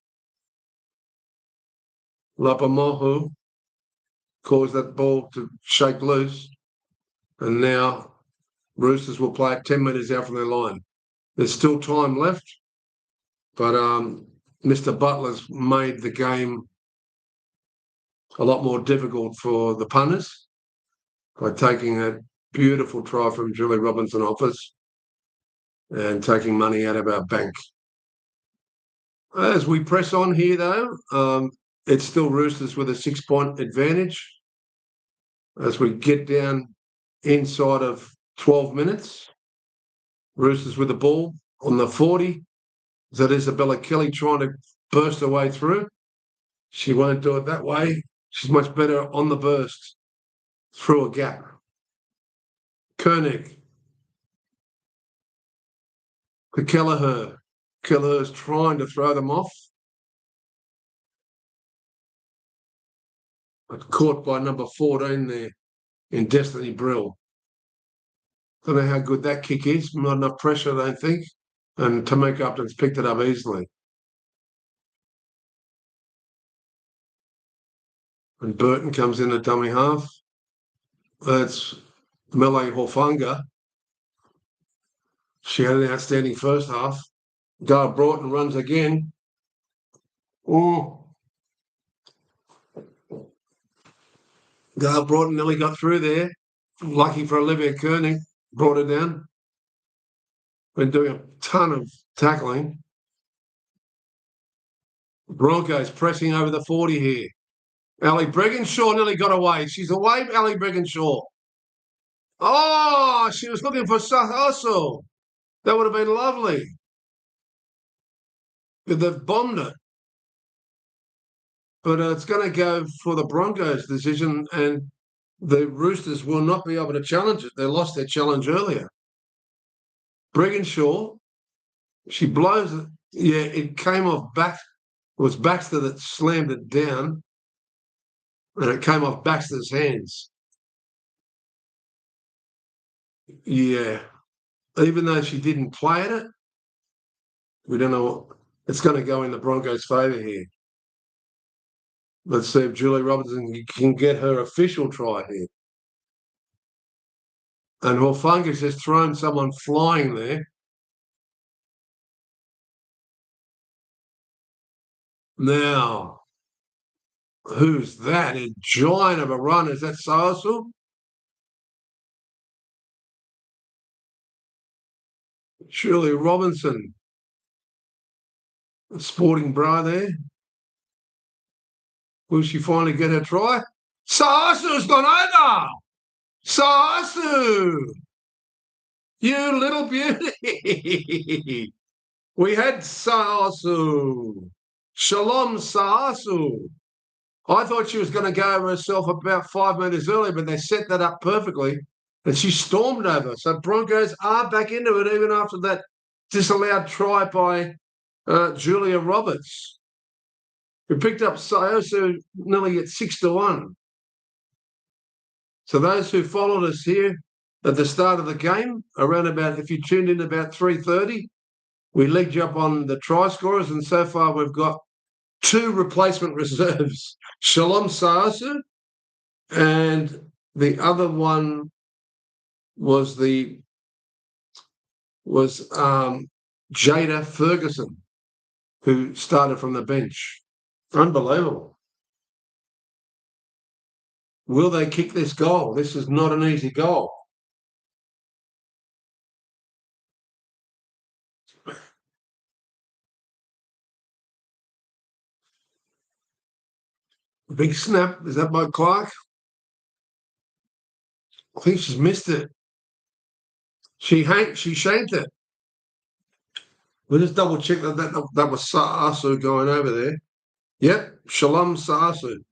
Lapamohu caused that ball to shake loose. And now Roosters will play it 10 metres out from their line. There's still time left, but Mr. Butler's made the game a lot more difficult for the punters by taking that beautiful try from Julie Robinson off us and taking money out of our bank. As we press on here, though, it's still Roosters with a 6-point advantage. As we get down inside of 12 minutes, Roosters with the ball on the 40. Is that Isabella Kelly trying to burst her way through? She won't do it that way. She's much better on the burst through a gap. Koenig. To Kelleher. Kelleher's trying to throw them off. But caught by number 14 there in Destiny Brill. Don't know how good that kick is. Not enough pressure, I don't think. And Tamika Upton's picked it up easily. And Burton comes in at dummy half. That's Mele Horfunga. She had an outstanding first half. Gail Broughton runs again. Oh. Gail Broughton nearly got through there. Lucky for Olivia Koenig. Brought her down. Been doing a ton of tackling. Broncos pressing over the 40 here. Ali Brigginshaw nearly got away. She's away, Ali Brigginshaw. Oh, she was looking for Sahaso. That would have been lovely. They've bombed it. But it's going to go for the Broncos' decision, and the Roosters will not be able to challenge it. They lost their challenge earlier. Brigginshaw, she blows it. Yeah, it came off back. It was Baxter that slammed it down, and it came off Baxter's hands. Yeah. Even though she didn't play at it, we don't know what. It's going to go in the Broncos' favour here. Let's see if Julie Robertson can get her official try here. And Horfungus has thrown someone flying there. Now, who's that? A giant of a run. Is that Saosu? Julie Robinson. A sporting bra there. Will she finally get her try? Saosu's gone over! Saosu! You little beauty! We had Saosu. Shalom Saosu. I thought she was going to go over herself about 5 metres early, but they set that up perfectly, and she stormed over. So Broncos are back into it even after that disallowed try by Julia Roberts, who picked up Saosu nearly at 6-1. So those who followed us here at the start of the game, around about, if you tuned in about 3:30, we legged you up on the try scorers, and so far we've got 2 replacement reserves, Shalom Saosu, and the other one was Jada Ferguson, who started from the bench. Unbelievable. Will they kick this goal? This is not an easy goal. Big snap. Is that by Clark? I think she's missed it. She shanked it. We'll just double check that was Saasu going over there. Yep, Shalom Saasu.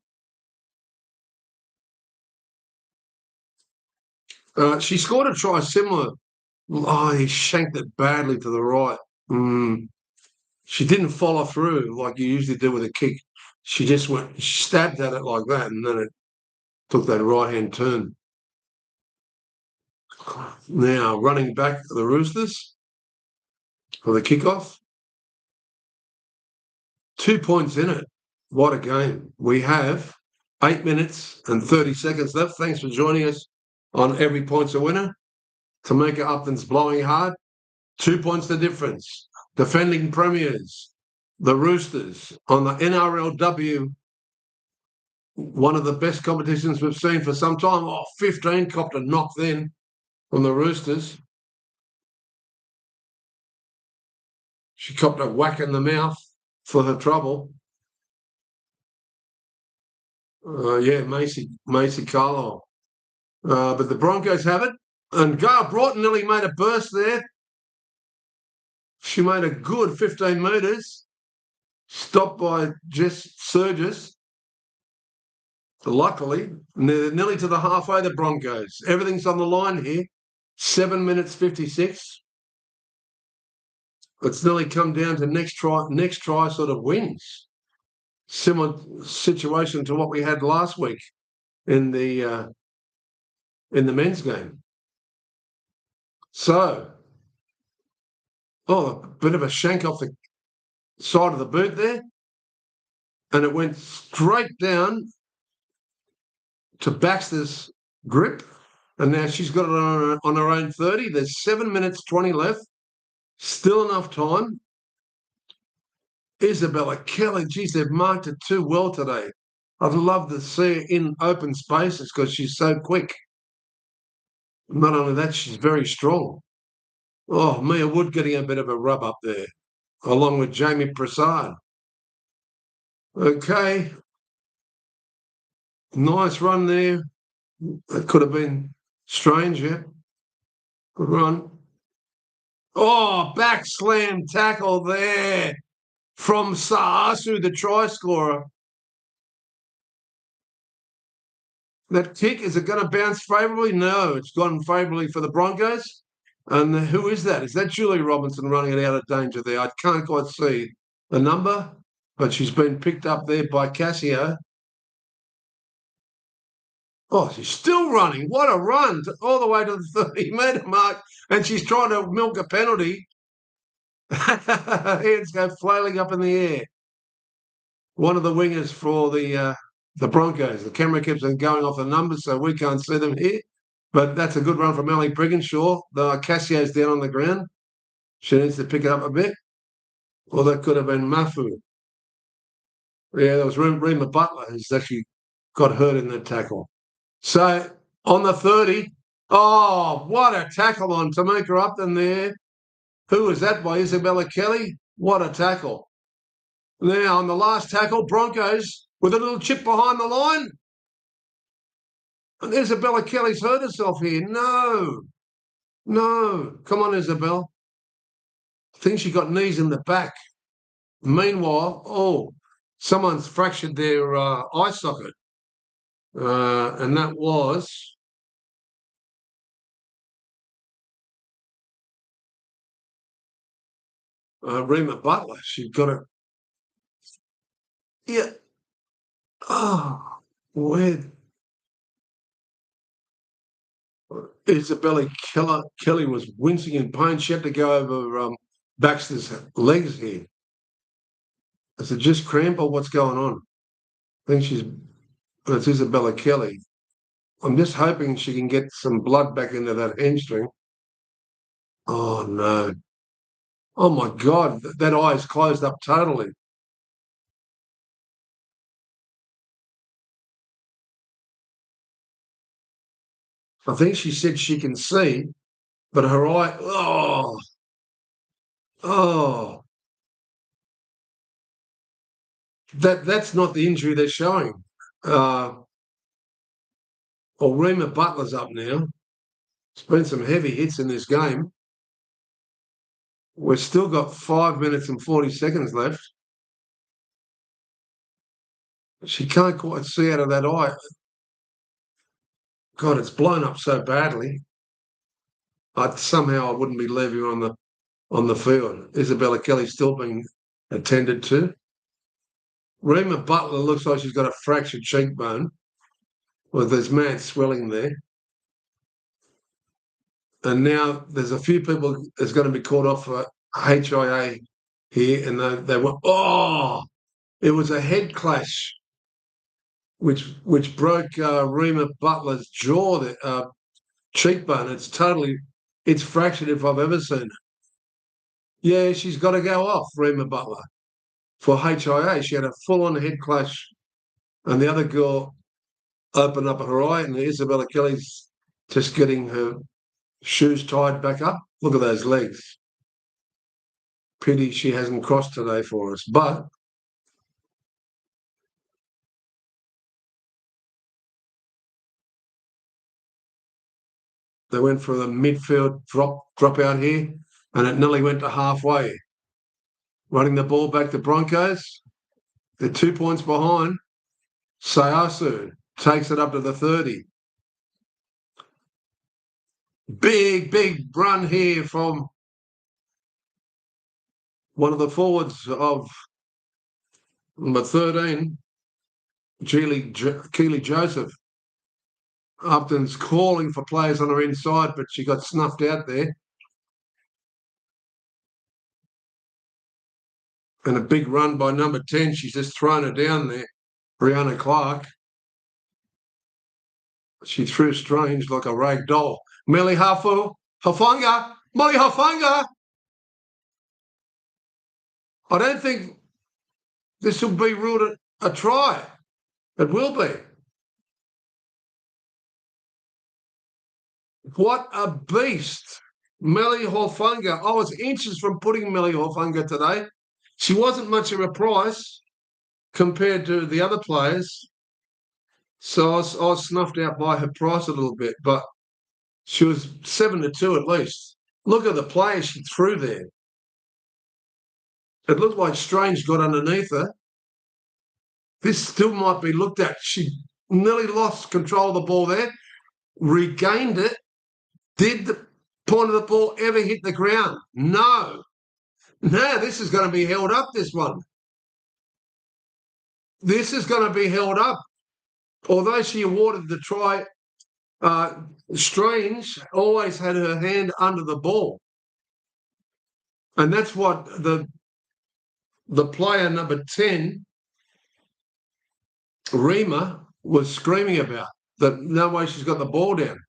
She scored a try similar. Oh, he shanked it badly to the right. She didn't follow through like you usually do with a kick. She just stabbed at it like that, and then it took that right-hand turn. Now, running back to the Roosters for the kickoff. 2 points in it. What a game. We have 8 minutes and 30 seconds left. Thanks for joining us on Every Point's a Winner. Tamika Upton's blowing hard. 2 points the difference. Defending premiers, the Roosters on the NRLW, one of the best competitions we've seen for some time. 15 copped a knock then from the Roosters. She copped a whack in the mouth for her trouble. Macy Carlisle. But the Broncos have it. And Gail Broughton nearly made a burst there. She made a good 15 metres. Stopped by Jess Surges. Luckily, they're nearly to the halfway, the Broncos. Everything's on the line here. 7 minutes 56. It's nearly come down to next try sort of wins. Similar situation to what we had last week in the men's game. So, a bit of a shank off the side of the boot there, and it went straight down to Baxter's grip, and now she's got it on her own 30. There's 7 minutes 20 left. Still enough time. Isabella Kelly, geez, they've marked it too well today. I'd love to see her in open spaces because she's so quick. Not only that, she's very strong. Oh, Mia Wood getting a bit of a rub up there, along with Jamie Prasad. Okay. Nice run there. It could have been Strange, yeah. Good run. Oh, back slam tackle there from Saasu, the try scorer. That kick, is it going to bounce favourably? No, it's gone favourably for the Broncos. And who is that? Is that Julie Robinson running it out of danger there? I can't quite see the number, but she's been picked up there by Cassio. Oh, she's still running. What a run all the way to the 30-metre mark. And she's trying to milk a penalty. Hands go flailing up in the air. One of the wingers for the Broncos. The camera keeps on going off the numbers, so we can't see them here. But that's a good run from Ellie Brigginshaw. The Cassio's down on the ground. She needs to pick it up a bit. Or that could have been Mafu. Yeah, there was Rima Butler who's actually got hurt in that tackle. So on the 30, oh, what a tackle on Tamika Upton there. Who was that by? Isabella Kelly? What a tackle. Now on the last tackle, Broncos with a little chip behind the line. And Isabella Kelly's hurt herself here. No. Come on, Isabel. I think she got knees in the back. Meanwhile, someone's fractured their eye socket. And that was Rima Butler. She got it. Yeah. Oh, weird. Isabella Kelly was wincing in pain. She had to go over Baxter's legs here. Is it just cramp or what's going on? I think it's Isabella Kelly. I'm just hoping she can get some blood back into that hamstring. Oh, no. Oh, my God. That eye is closed up totally. I think she said she can see, but her eye, that's not the injury they're showing. Rima Butler's up now. There's been some heavy hits in this game. We've still got 5 minutes and 40 seconds left. She can't quite see out of that eye. God, it's blown up so badly. Somehow I wouldn't be leaving her on the field. Isabella Kelly's still being attended to. Rima Butler looks like she's got a fractured cheekbone. Well, there's mad swelling there. And now there's a few people that's going to be called off for HIA here, and they went, it was a head clash, which broke Rima Butler's jaw, cheekbone. It's fractured if I've ever seen it. Yeah, she's got to go off, Rima Butler, for HIA. She had a full-on head clash, and the other girl opened up her eye, and Isabella Kelly's just getting her shoes tied back up. Look at those legs. Pity she hasn't crossed today for us. But they went for the midfield drop out here, and it nearly went to halfway. Running the ball back to Broncos. They're 2 points behind. Sayasu takes it up to the 30. Big run here from one of the forwards of number 13, Keely Joseph. Upton's calling for players on her inside, but she got snuffed out there. And a big run by number 10. She's just thrown her down there, Brianna Clark. She threw strange like a rag doll. Molly Hafanga. I don't think this will be ruled a try. It will be. What a beast. Melly Hafanga. I was inches from putting Melly Hafanga today. She wasn't much of a price compared to the other players. So I was snuffed out by her price a little bit. But She was 7-2 at least. Look at the player she threw there. It looked like Strange got underneath her. This still might be looked at. She nearly lost control of the ball there, regained it. Did the point of the ball ever hit the ground? No. No, this is going to be held up, this one. This is going to be held up. Although she awarded the try, Strange always had her hand under the ball. And that's what the player number 10, Rima, was screaming about, that no way she's got the ball down.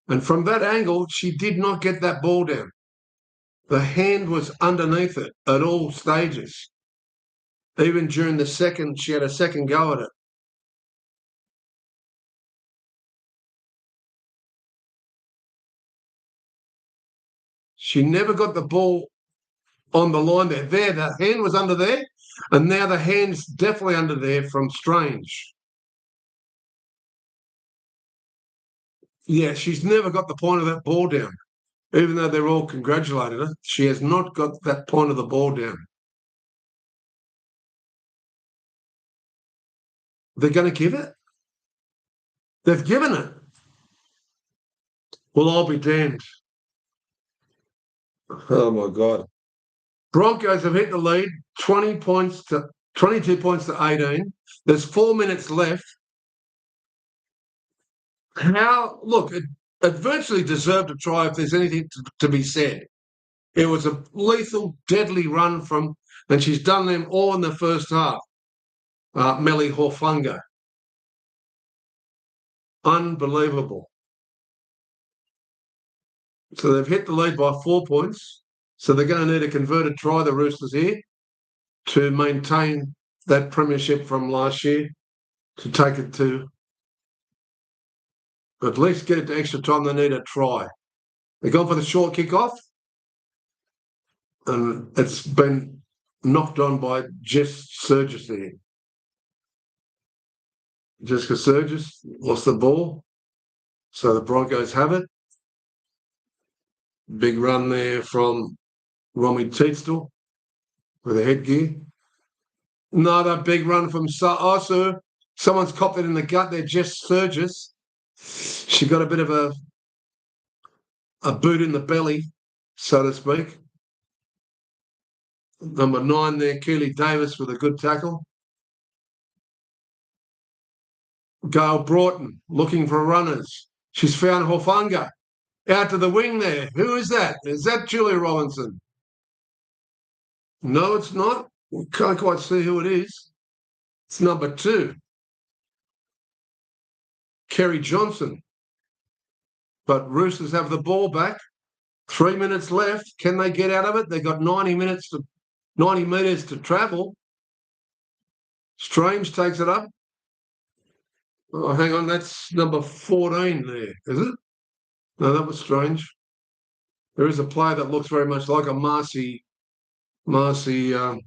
And from that angle, she did not get that ball down. The hand was underneath it at all stages. Even during the second, she had a second go at it. She never got the ball on the line there. There, the hand was under there, and now the hand's definitely under there from Strange. Yeah, she's never got the point of that ball down. Even though they're all congratulating her, she has not got that point of the ball down. They're going to give it? They've given it. Well, I'll be damned. Oh, my God. Broncos have hit the lead, 22 points to 18. There's 4 minutes left. Look, it virtually deserved a try if there's anything to be said. It was a lethal, deadly run and she's done them all in the first half. Melly Horfunga. Unbelievable. So they've hit the lead by 4 points. So they're going to need a converted try, the Roosters here, to maintain that premiership from last year, to take it to at least get it to extra time. They need a try. They've gone for the short kick-off, and it's been knocked on by Jess Surgis there. Jessica Surgis lost the ball, so the Broncos have it. Big run there from Romy Teetstal with a headgear. Another big run from Sa'asu. Someone's copped it in the gut there, Jess Surgis. She got a bit of a boot in the belly, so to speak. Number 9 there, Keely Davis with a good tackle. Gail Broughton looking for runners. She's found Horfunga. Out to the wing there. Who is that? Is that Julia Robinson? No, it's not. We can't quite see who it is. It's number 2. Kerry Johnson. But Roosters have the ball back. 3 minutes left. Can they get out of it? They've got 90 metres to travel. Strange takes it up. Oh, hang on. That's number 14 there, is it? No, that was Strange. There is a player that looks very much like a Marcy Carlisle.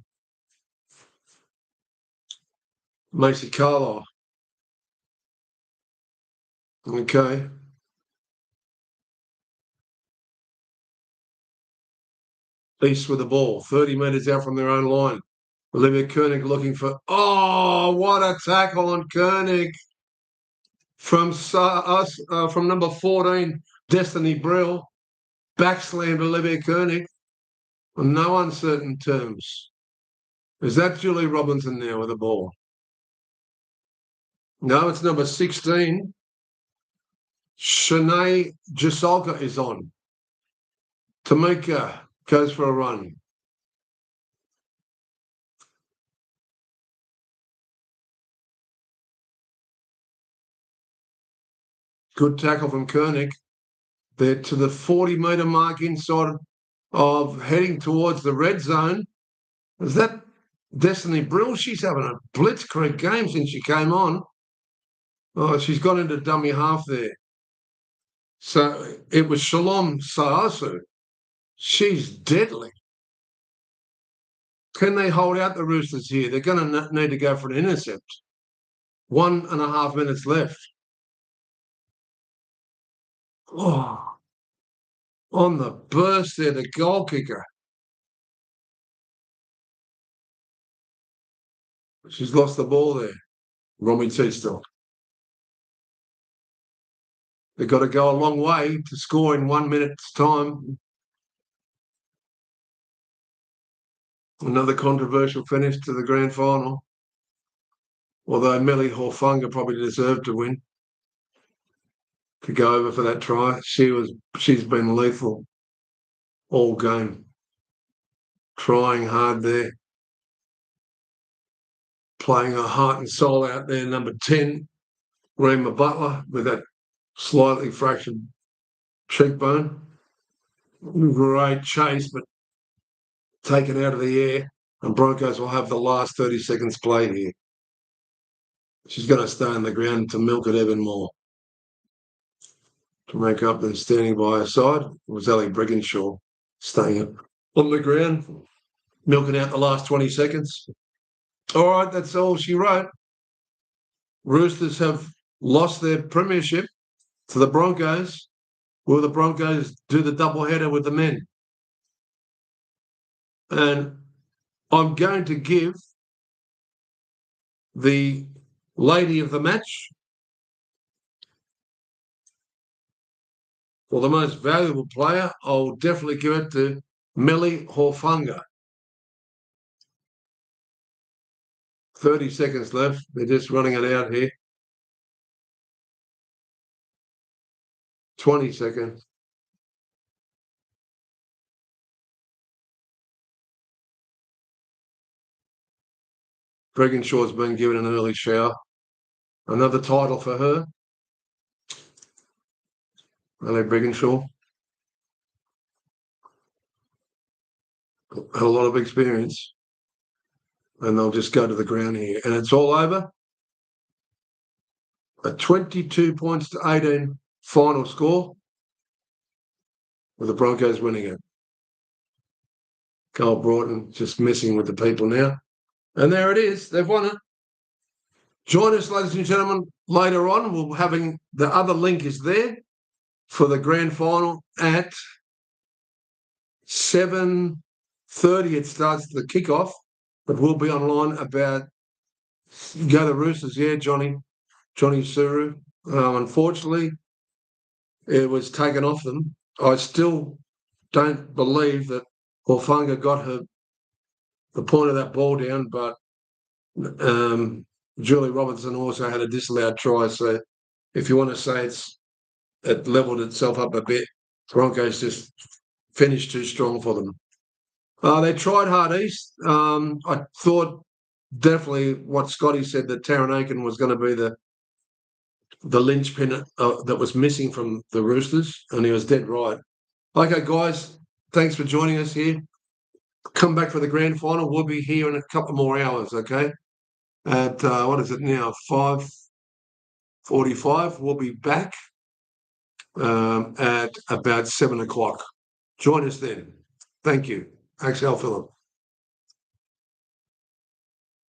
Okay. East with the ball, 30 metres out from their own line. Olivia Koenig looking for... Oh, what a tackle on Koenig from number 14, Destiny Brill. Backslammed Olivia Koenig on no uncertain terms. Is that Julie Robinson now with the ball? No, it's number 16. Shanae Jasolka is on. Tamika goes for a run. Good tackle from Koenig. They're to the 40-metre mark inside of heading towards the red zone. Is that Destiny Brill? She's having a blitzkrieg game since she came on. Oh, she's gone into dummy half there. So it was Shalom Saasu. She's deadly. Can they hold out the Roosters here? They're going to need to go for an intercept. 1.5 minutes left. Oh, on the burst there, the goal kicker. She's lost the ball there. Romy Teasdale. They've got to go a long way to score in 1 minute's time. Another controversial finish to the grand final. Although Melly Horfunga probably deserved to win, to go over for that try. She's been lethal all game. Trying hard there. Playing her heart and soul out there, number 10, Rima Butler, with that slightly fractured cheekbone. Great chase, but taken out of the air. And Broncos will have the last 30 seconds played here. She's going to stay on the ground to milk it even more. To make up, then standing by her side was Ellie Brigginshaw, staying on the ground, milking out the last 20 seconds. All right, that's all she wrote. Roosters have lost their premiership to the Broncos. Will the Broncos do the doubleheader with the men? And I'm going to give the lady of the match, for the most valuable player, I'll definitely give it to Melly Horfunga. 30 seconds left. They're just running it out here. 20 seconds. Brigginshaw's been given an early shower. Another title for her. Ellie Brigginshaw. Had a lot of experience. And they'll just go to the ground here. And it's all over. A 22 points to 18 final score, with the Broncos winning it. Cole Broughton just messing with the people now. And there it is. They've won it. Join us, ladies and gentlemen, later on. We'll having the other link is there for the grand final at 7:30. It starts the kickoff, but we'll be online about go to Roosters. Yeah, Johnny Suru. Unfortunately, it was taken off them. I still don't believe that Horfunga got the point of that ball down, but Julie Robertson also had a disallowed try. So if you want to say it levelled itself up a bit, Broncos just finished too strong for them. They tried hard east. I thought definitely what Scotty said, that Taron Aiken was going to be the linchpin that was missing from the Roosters, and he was dead right. Okay, guys, thanks for joining us here. Come back for the grand final. We'll be here in a couple more hours, okay? At, what is it now, 5:45. We'll be back at about 7 o'clock. Join us then. Thank you. Axel Phillip.